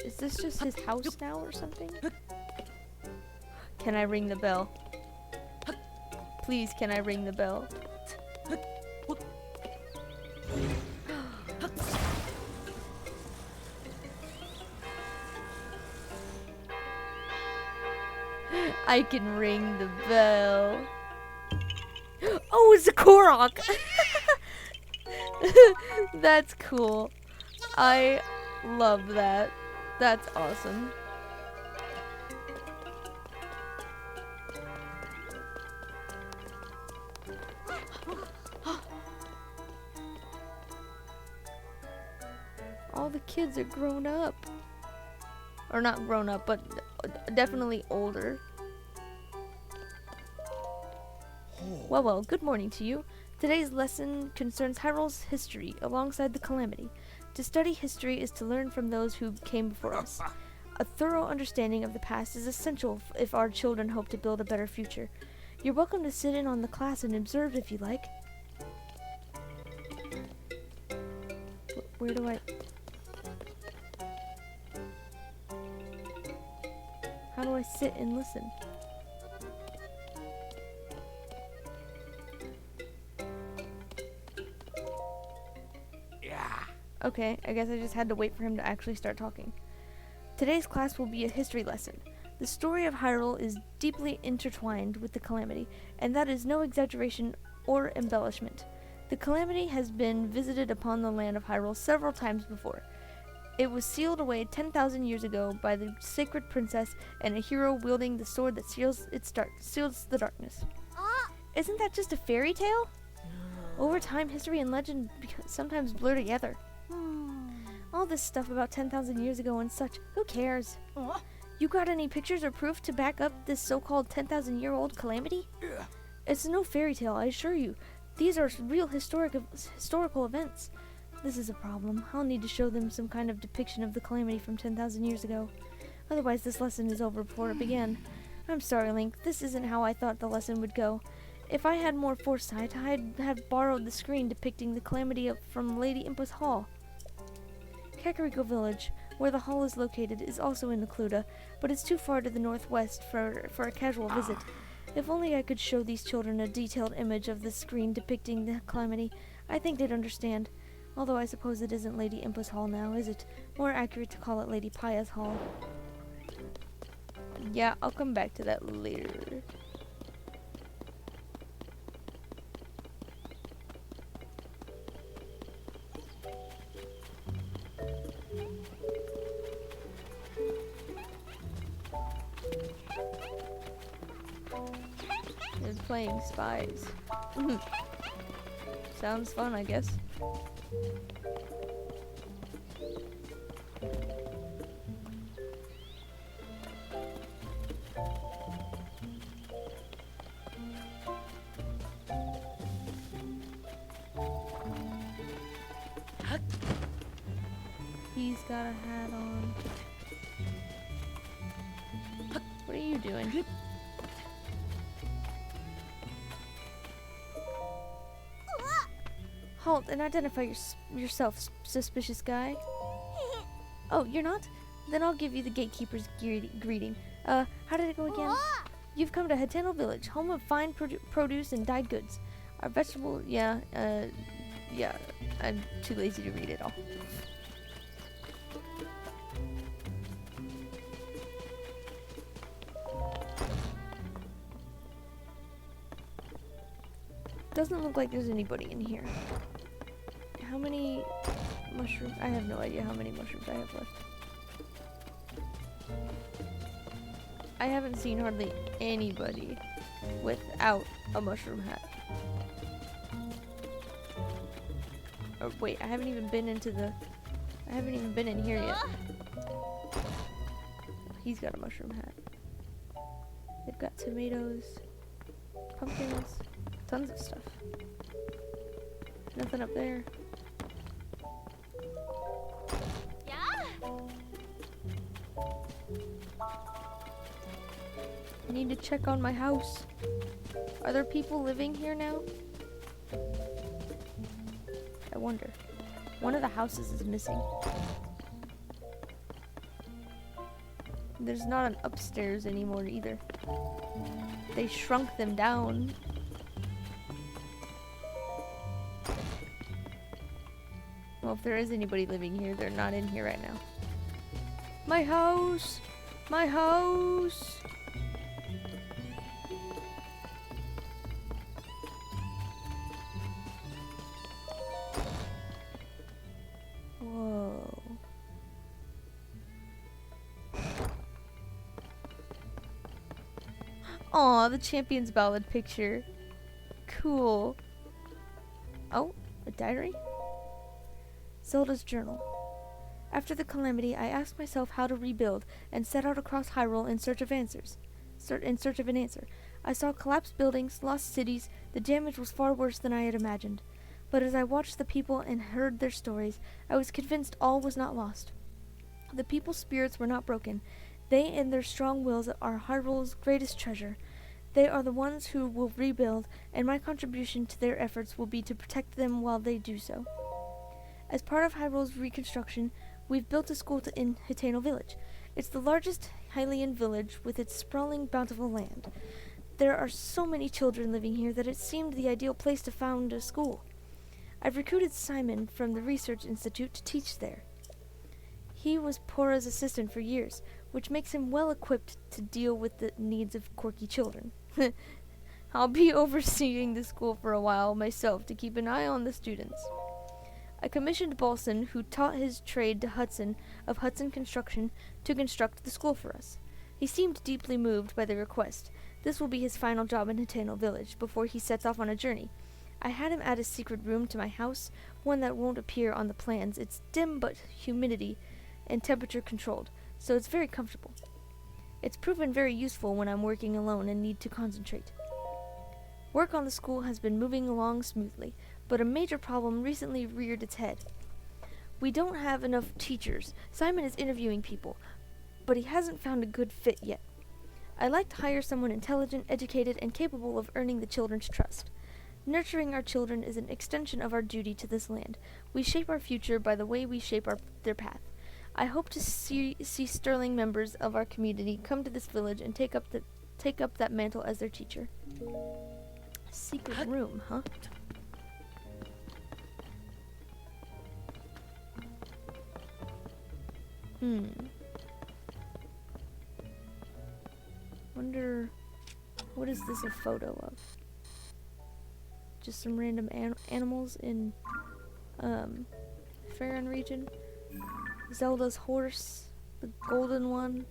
Is this just his house now or something? Can I ring the bell? Please, can I ring the bell? I can ring the bell. Oh, it's a Korok! That's cool. I love that. That's awesome. All the kids are grown up. Or not grown up, but definitely older. Well, good morning to you. Today's lesson concerns Hyrule's history alongside the Calamity. To study history is to learn from those who came before us. A thorough understanding of the past is essential if our children hope to build a better future. You're welcome to sit in on the class and observe if you like. Where do I... How do I sit and listen? Okay, I guess I just had to wait for him to actually start talking. Today's class will be a history lesson. The story of Hyrule is deeply intertwined with the Calamity, and that is no exaggeration or embellishment. The Calamity has been visited upon the land of Hyrule several times before. It was sealed away 10,000 years ago by the sacred princess and a hero wielding the sword that seals the darkness. Isn't that just a fairy tale? Over time, history and legend sometimes blur together. All this stuff about 10,000 years ago and such, who cares? You got any pictures or proof to back up this so-called 10,000-year-old calamity? It's no fairy tale, I assure you. These are real historical events. This is a problem. I'll need to show them some kind of depiction of the calamity from 10,000 years ago. Otherwise, this lesson is over before it began. I'm sorry, Link. This isn't how I thought the lesson would go. If I had more foresight, I'd have borrowed the screen depicting the calamity from Lady Impa's Hall. Kakariko Village, where the hall is located, is also in Occluda, but it's too far to the northwest for a casual visit. If only I could show these children a detailed image of the screen depicting the calamity, I think they'd understand. Although I suppose it isn't Lady Impa's Hall now, is it? More accurate to call it Lady Paya's Hall. Yeah, I'll come back to that later. They're playing spies. Sounds fun, I guess. He's got a hat on. What are you doing? Halt and identify yourself, suspicious guy. Oh, you're not? Then I'll give you the gatekeeper's greeting. How did it go again? You've come to Hateno Village, home of fine produce and dyed goods. Our vegetable, yeah, I'm too lazy to read it all. Doesn't look like there's anybody in here. How many mushrooms? I have no idea how many mushrooms I have left. I haven't seen hardly anybody without a mushroom hat. Oh wait, I haven't even been in here yet. He's got a mushroom hat. They've got tomatoes, pumpkins, tons of stuff. Nothing up there. I need to check on my house. Are there people living here now? I wonder. One of the houses is missing. There's not an upstairs anymore either. They shrunk them down. Well, if there is anybody living here, they're not in here right now. My house! My house! Whoa. Aw, the Champion's Ballad picture. Cool. Oh, a diary? Zelda's journal. After the calamity, I asked myself how to rebuild and set out across Hyrule in search of answers. In search of an answer. I saw collapsed buildings, lost cities. The damage was far worse than I had imagined. But as I watched the people and heard their stories, I was convinced all was not lost. The people's spirits were not broken. They and their strong wills are Hyrule's greatest treasure. They are the ones who will rebuild, and my contribution to their efforts will be to protect them while they do so. As part of Hyrule's reconstruction, we've built a school in Hateno Village. It's the largest Hylian village with its sprawling, bountiful land. There are so many children living here that it seemed the ideal place to found a school. I've recruited Simon from the Research Institute to teach there. He was Pora's assistant for years, which makes him well equipped to deal with the needs of quirky children. I'll be overseeing the school for a while myself to keep an eye on the students. I commissioned Bolson, who taught his trade to Hudson of Hudson Construction, to construct the school for us. He seemed deeply moved by the request. This will be his final job in Hatano Village before he sets off on a journey. I had him add a secret room to my house, one that won't appear on the plans. It's dim but humidity and temperature controlled, so it's very comfortable. It's proven very useful when I'm working alone and need to concentrate. Work on the school has been moving along smoothly, but a major problem recently reared its head. We don't have enough teachers. Simon is interviewing people, but he hasn't found a good fit yet. I'd like to hire someone intelligent, educated, and capable of earning the children's trust. Nurturing our children is an extension of our duty to this land. We shape our future by the way we shape their path. I hope to see sterling members of our community come to this village and take up that mantle as their teacher. Secret room, huh? Wonder, what is this a photo of? Just some random animals in Farron region. Zelda's horse, the golden one.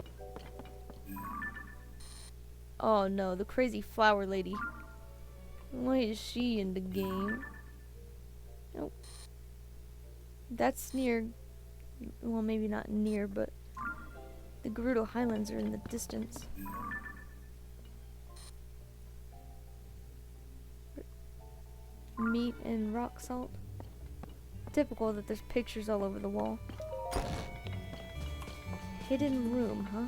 Oh no, the crazy flower lady. Why is she in the game? Nope. That's near, well, maybe not near, but the Gerudo Highlands are in the distance. Meat and rock salt. Typical that there's pictures all over the wall. Hidden room, huh?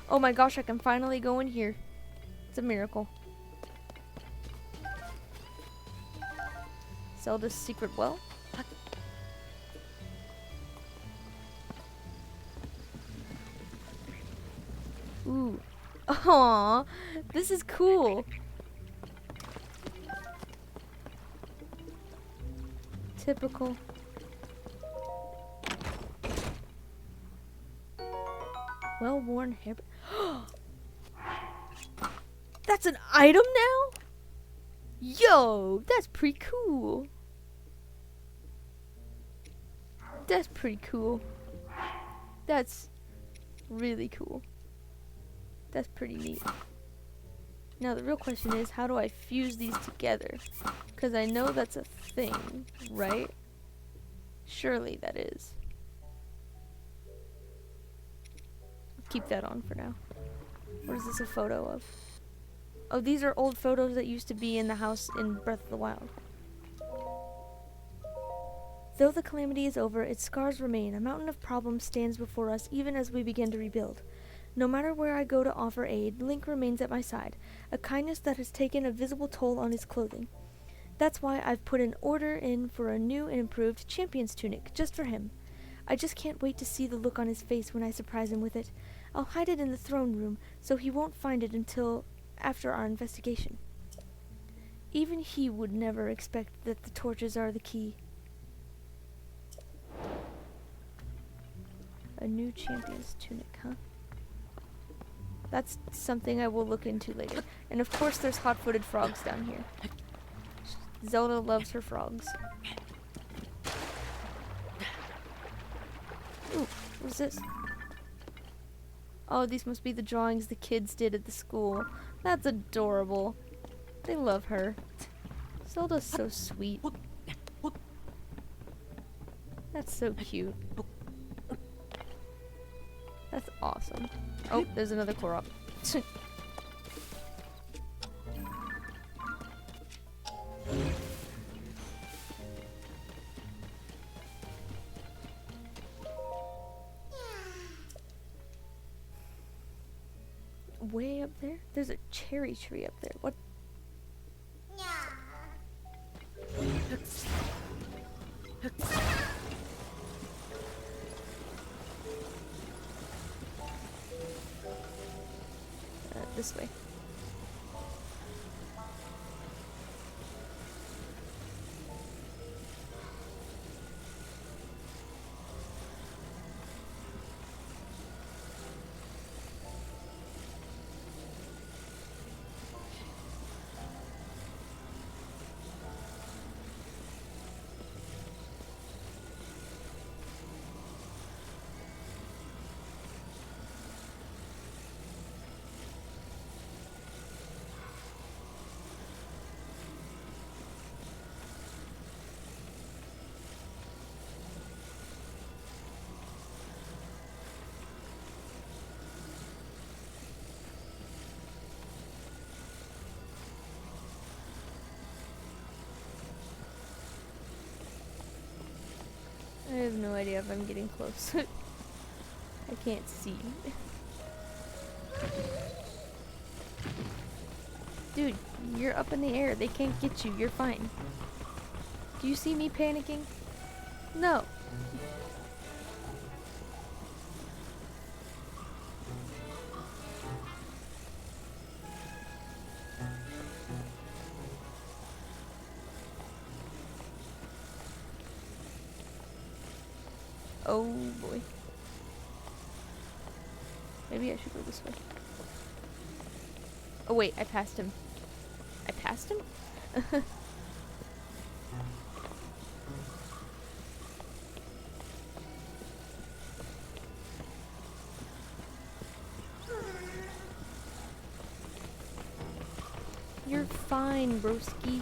Oh my gosh, I can finally go in here. It's a miracle. Zelda's secret well? Ooh. Aww, this is cool. Typical. Well-worn hair. That's an item now? Yo, that's pretty cool. That's pretty cool. That's really cool. That's pretty neat. Now the real question is, how do I fuse these together? Because I know that's a thing, right? Surely that is. Keep that on for now. What is this a photo of? Oh, these are old photos that used to be in the house in Breath of the Wild. Though the calamity is over, its scars remain. A mountain of problems stands before us even as we begin to rebuild. No matter where I go to offer aid, Link remains at my side, a kindness that has taken a visible toll on his clothing. That's why I've put an order in for a new and improved champion's tunic, just for him. I just can't wait to see the look on his face when I surprise him with it. I'll hide it in the throne room, so he won't find it until after our investigation. Even he would never expect that the torches are the key. A new champion's tunic, huh? That's something I will look into later. And of course there's hot-footed frogs down here. Zelda loves her frogs. Ooh, what's this? Oh, these must be the drawings the kids did at the school. That's adorable. They love her. Zelda's so sweet. That's so cute. That's awesome. Oh, there's another Korok. Way up there? There's a cherry tree up there. What? This way. I have no idea if I'm getting close. I can't see. Dude, you're up in the air. They can't get you. You're fine. Do you see me panicking? No. Oh boy. Maybe I should go this way. Oh wait, I passed him. I passed him? You're fine, broski.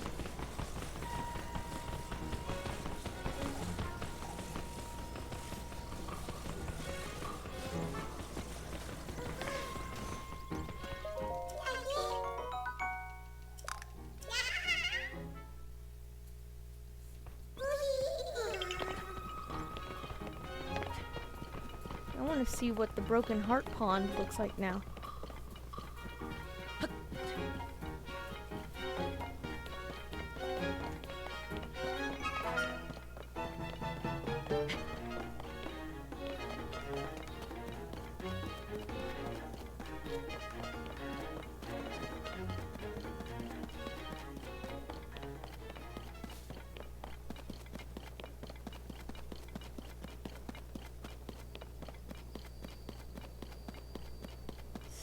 I want to see what the Broken Heart Pond looks like now.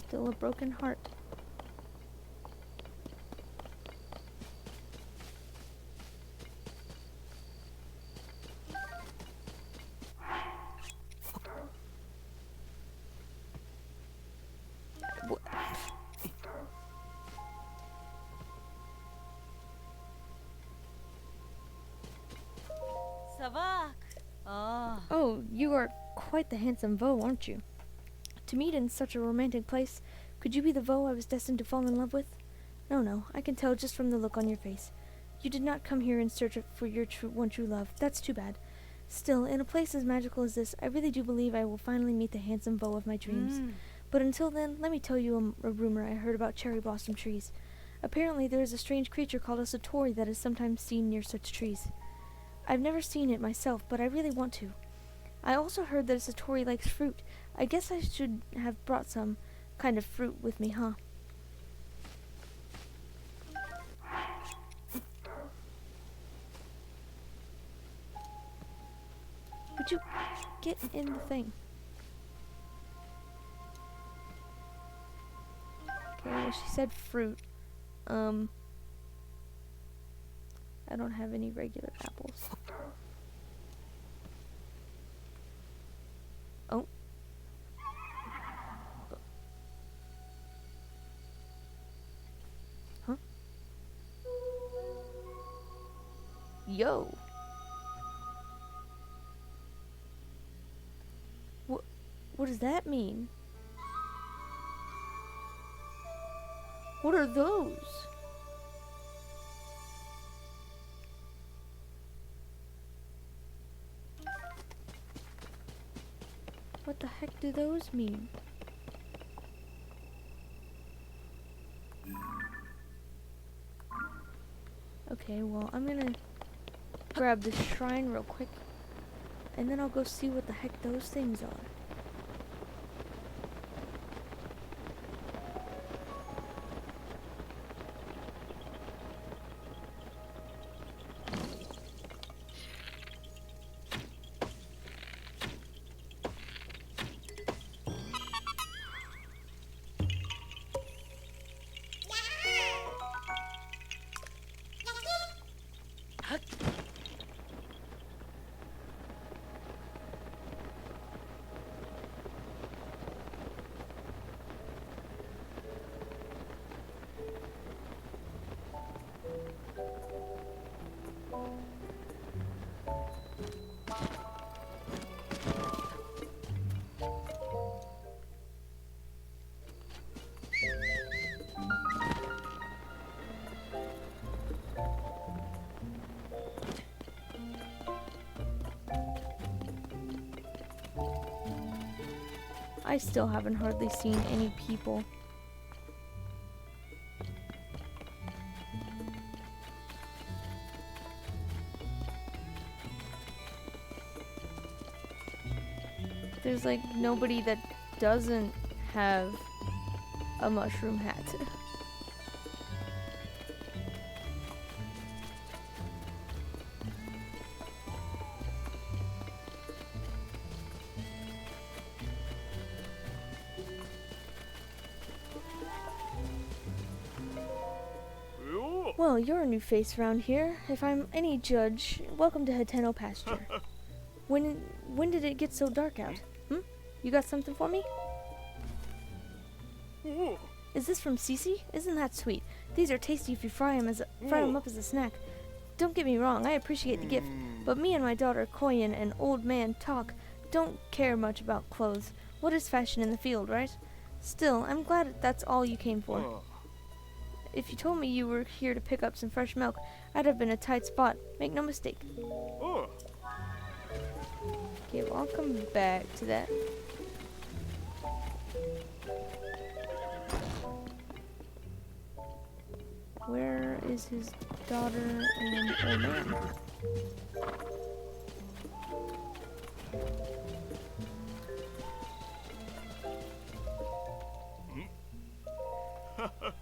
Still a broken heart. Savak. Oh. Oh, you are quite the handsome Vo, aren't you? To meet in such a romantic place, could you be the Vo I was destined to fall in love with? No, I can tell just from the look on your face. You did not come here in search for your one true love. That's too bad. Still, in a place as magical as this, I really do believe I will finally meet the handsome Vo of my dreams. But until then, let me tell you a rumor I heard about cherry blossom trees. Apparently, there is a strange creature called a satori that is sometimes seen near such trees. I've never seen it myself, but I really want to. I also heard that a satori likes fruit. I guess I should have brought some kind of fruit with me, huh? Would you get in the thing? Okay, well, she said fruit. I don't have any regular apples. Oh. Huh? Yo. What does that mean? What are those? What the heck do those mean? Okay, well, I'm gonna grab this shrine real quick, and then I'll go see what the heck those things are. I still haven't hardly seen any people. There's like nobody that doesn't have a mushroom hat. Ooh. Well, you're a new face around here. If I'm any judge, welcome to Hateno pasture. When did it get so dark out? You got something for me? Ooh. Is this from Cece? Isn't that sweet? These are tasty if you fry 'em up as a snack. Don't get me wrong, I appreciate the gift, but me and my daughter Koyan and old man TotK don't care much about clothes. What is fashion in the field, right? Still, I'm glad that's all you came for. Oh. If you told me you were here to pick up some fresh milk, I'd have been a tight spot. Make no mistake. Oh. Okay, well, I'll come back to that. Where is his daughter and old man?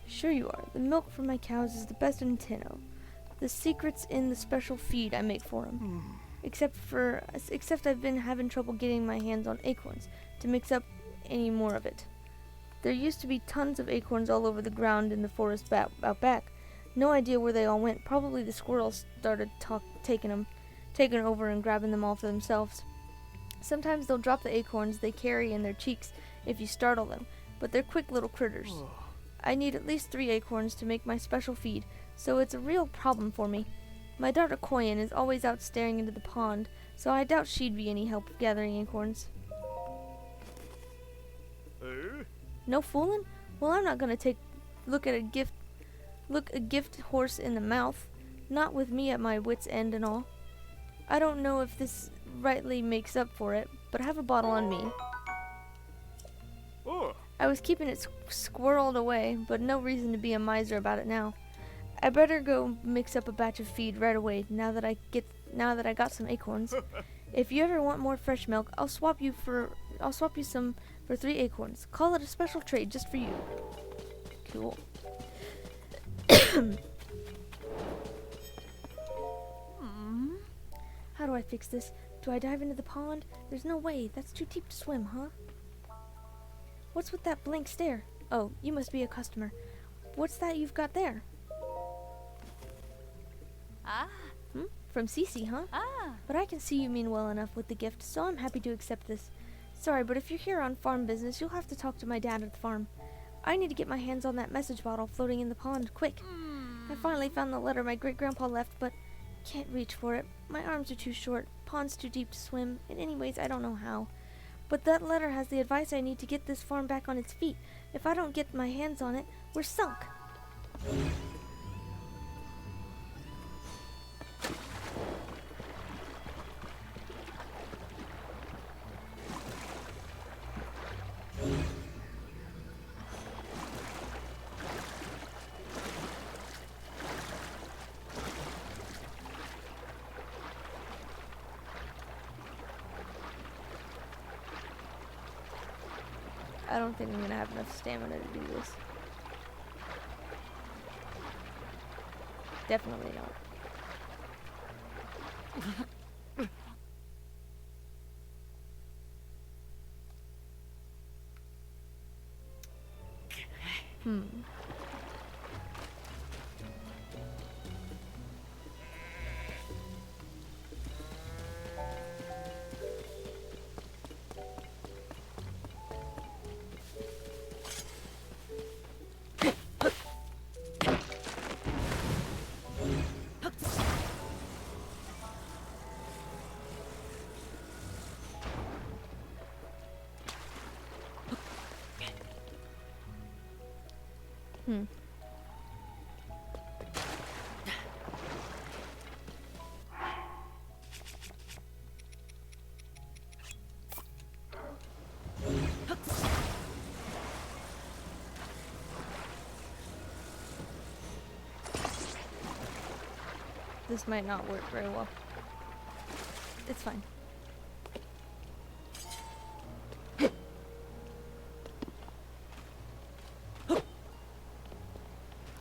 Sure you are. The milk from my cows is the best in Hateno. The secret's in the special feed I make for 'em. Except I've been having trouble getting my hands on acorns to mix up any more of it. There used to be tons of acorns all over the ground in the forest out back. No idea where they all went. Probably the squirrels started taking over and grabbing them all for themselves. Sometimes they'll drop the acorns they carry in their cheeks if you startle them, but they're quick little critters. I need at least 3 acorns to make my special feed, so it's a real problem for me. My daughter Koyan is always out staring into the pond, so I doubt she'd be any help gathering acorns. Eh? No fooling? Well, I'm not gonna look a gift horse in the mouth, not with me at my wit's end and all. I don't know if this rightly makes up for it, but I have a bottle on me. Oh. I was keeping it squirreled away, but no reason to be a miser about it now. I better go mix up a batch of feed right away now that I got some acorns. If you ever want more fresh milk, I'll swap you some for 3 acorns. Call it a special trade just for you. Cool. How do I fix this? Do I dive into the pond? There's no way. That's too deep to swim, huh? What's with that blank stare? Oh, you must be a customer. What's that you've got there? Ah, From Cece, huh? But I can see you mean well enough with the gift, so I'm happy to accept this. Sorry, but if you're here on farm business, you'll have to talk to my dad at the farm. I need to get my hands on that message bottle floating in the pond, quick. I finally found the letter my great-grandpa left, but can't reach for it. My arms are too short, pond's too deep to swim, and anyways, I don't know how. But that letter has the advice I need to get this farm back on its feet. If I don't get my hands on it, we're sunk. I don't think I'm gonna have enough stamina to do this. Definitely not. This might not work very well. It's fine.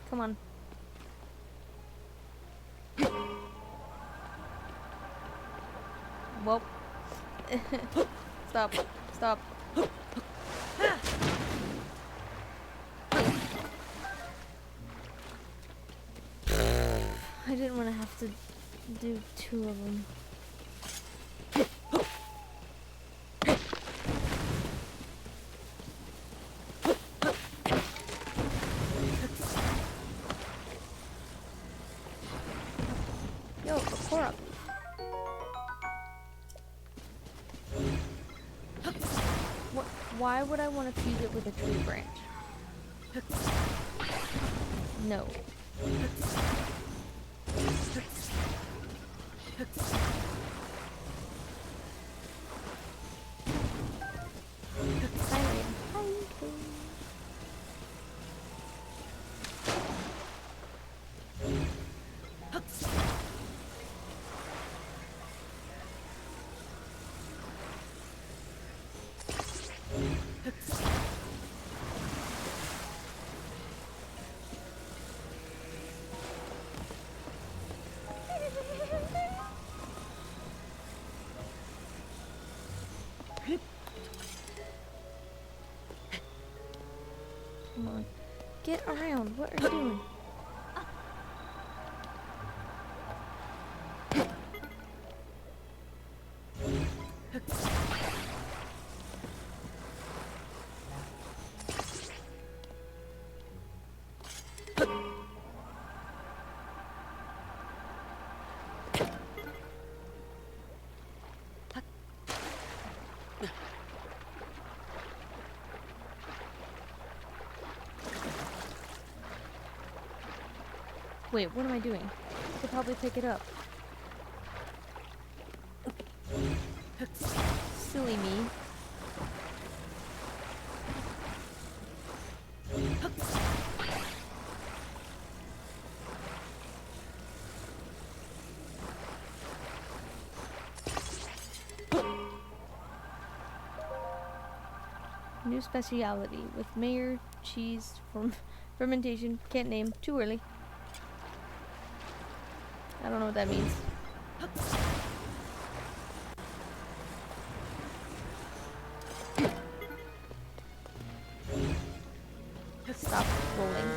Come on. Well. Stop. Stop. I didn't want to have to do 2 of them. Yo, a core up. Why would I want to fuse it with a tree branch? No. Come on. Get around. What are you doing? Wait, what am I doing? I could probably pick it up. Silly me. New speciality with mayor, cheese, fermentation, can't name, too early. I don't know what that means. Stop rolling.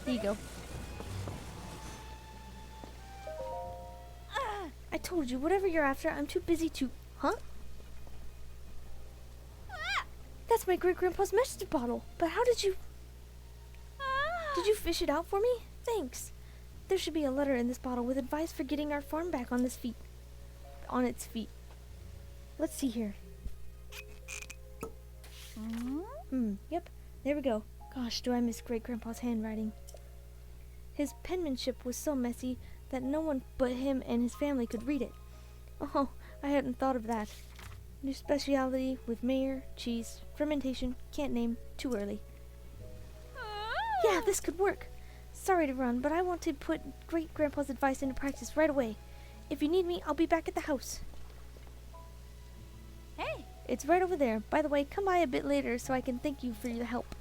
Here you go. I told you, whatever you're after, I'm too busy to... Huh? That's my great-grandpa's message bottle. But how did you... Did you fish it out for me? Thanks. There should be a letter in this bottle with advice for getting our farm back on its feet. Let's see here. Yep. There we go. Gosh, do I miss great-grandpa's handwriting. His penmanship was so messy that no one but him and his family could read it. Oh, I hadn't thought of that. New speciality with mayor, cheese, fermentation, can't name, too early. Yeah, this could work. Sorry to run, but I want to put great-grandpa's advice into practice right away. If you need me, I'll be back at the house. Hey! It's right over there. By the way, come by a bit later so I can thank you for your help.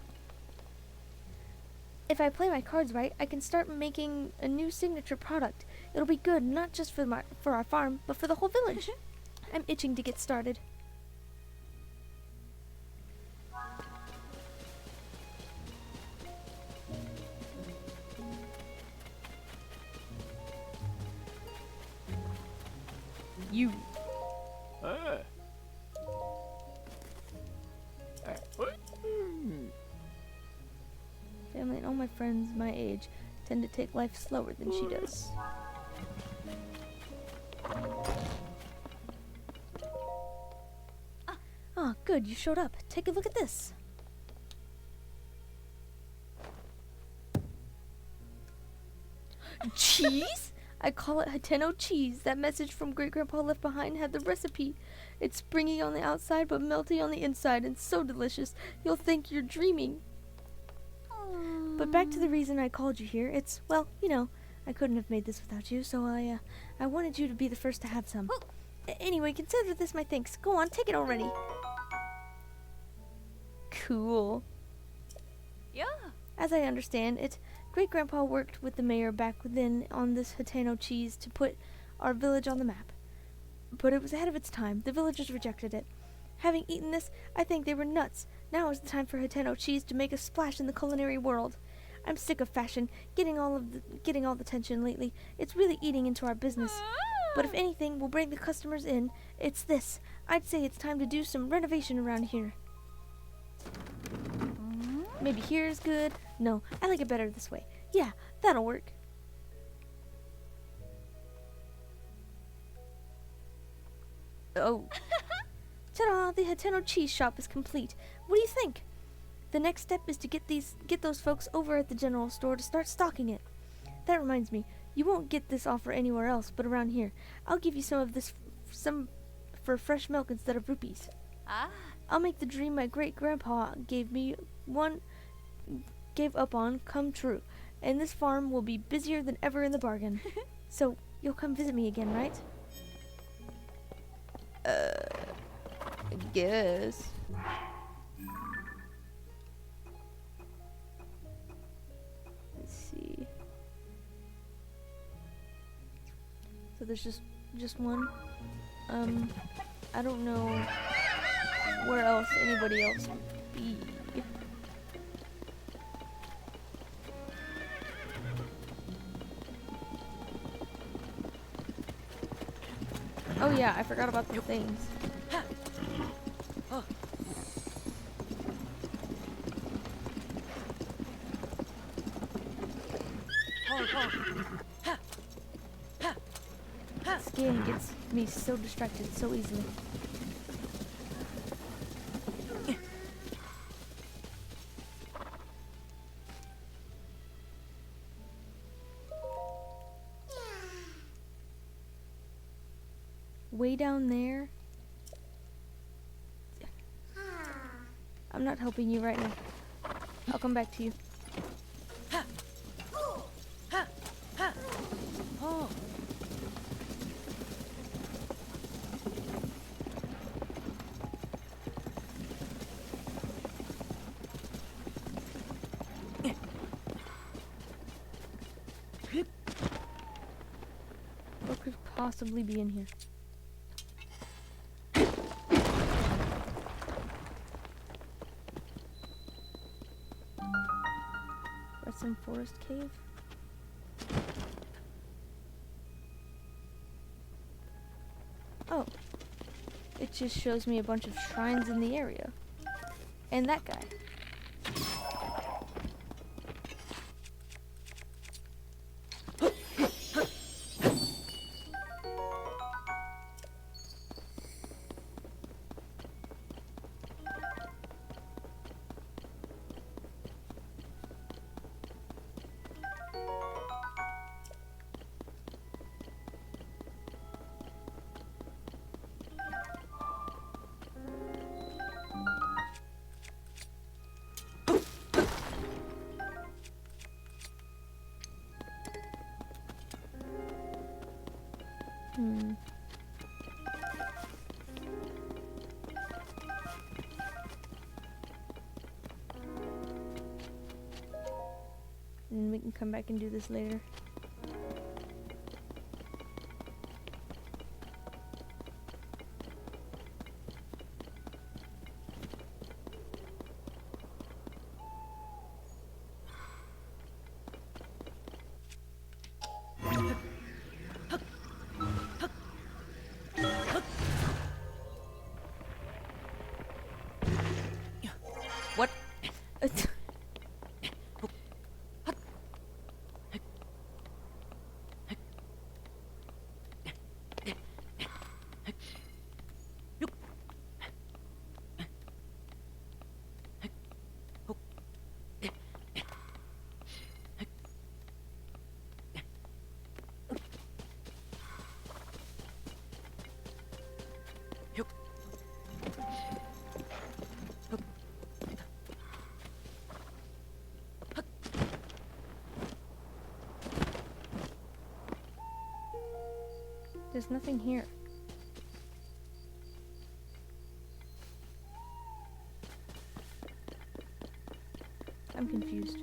If I play my cards right, I can start making a new signature product. It'll be good, not just for our farm, but for the whole village. I'm itching to get started. You. What? Family and all my friends my age tend to take life slower than she does. Ah, good, you showed up. Take a look at this. Cheese? I call it Hateno cheese. That message from Great-Grandpa left behind had the recipe. It's springy on the outside but melty on the inside and so delicious. You'll think you're dreaming. But back to the reason I called you here. It's, well, you know, I couldn't have made this without you, so I wanted you to be the first to have some. Anyway, consider this my thanks. Go on, take it already. Cool. Yeah. As I understand it, Great-Grandpa worked with the mayor back then on this Hateno cheese to put our village on the map. But it was ahead of its time. The villagers rejected it. Having eaten this, I think they were nuts. Now is the time for Hateno cheese to make a splash in the culinary world. I'm sick of fashion, getting all the attention lately. It's really eating into our business. But if anything will bring the customers in, it's this. I'd say it's time to do some renovation around here. Maybe here is good. No, I like it better this way. Yeah, that'll work. Oh. Ta-da! The Hateno cheese shop is complete. What do you think? The next step is to get those folks over at the general store to start stocking it. That reminds me, you won't get this offer anywhere else but around here. I'll give you some of this for fresh milk instead of rupees. Ah. I'll make the dream my great-grandpa gave up on come true, and this farm will be busier than ever in the bargain. So, you'll come visit me again, right? I guess. Let's see. So there's just one. I don't know where else anybody else would be. Oh yeah, I forgot about the things. Skiing gets me so distracted so easily. Way down there. I'm not helping you right now. I'll come back to you. Oh. What could possibly be in here? Some forest cave. Oh, it just shows me a bunch of shrines in the area. And that guy. And we can come back and do this later. What? There's nothing here. I'm confused.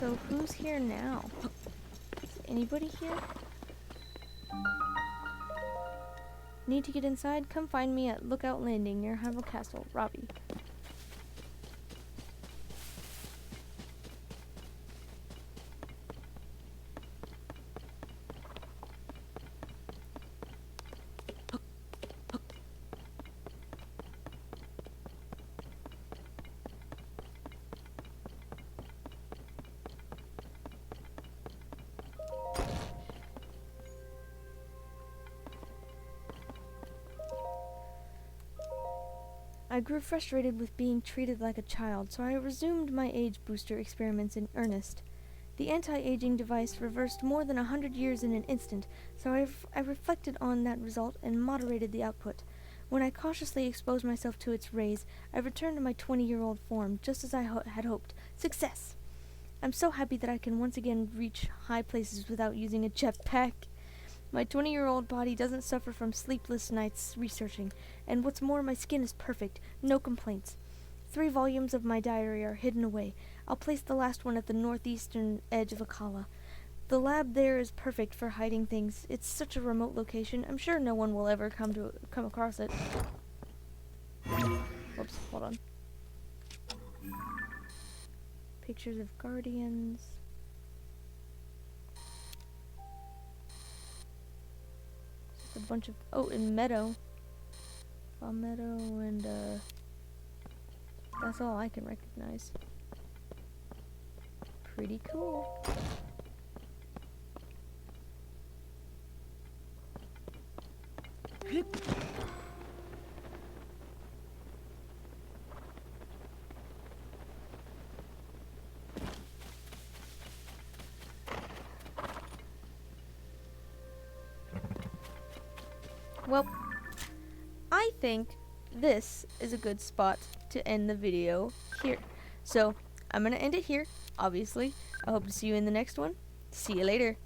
So who's here now? Is anybody here? Need to get inside? Come find me at Lookout Landing near Hyrule Castle. Robbie. I grew frustrated with being treated like a child, so I resumed my age booster experiments in earnest. The anti-aging device reversed more than 100 years in an instant, so I reflected on that result and moderated the output. When I cautiously exposed myself to its rays, I returned to my 20-year-old form, just as I had hoped. Success! I'm so happy that I can once again reach high places without using a jetpack. My 20-year-old body doesn't suffer from sleepless nights researching, and what's more, my skin is perfect, no complaints. 3 volumes of my diary are hidden away. I'll place the last one at the northeastern edge of Akala. The lab there is perfect for hiding things. It's such a remote location. I'm sure no one will ever come across it. Whoops, hold on. Pictures of guardians. A bunch of and meadow. Meadow and that's all I can recognize. Pretty cool. Well, I think this is a good spot to end the video here. So, I'm going to end it here, obviously. I hope to see you in the next one. See you later.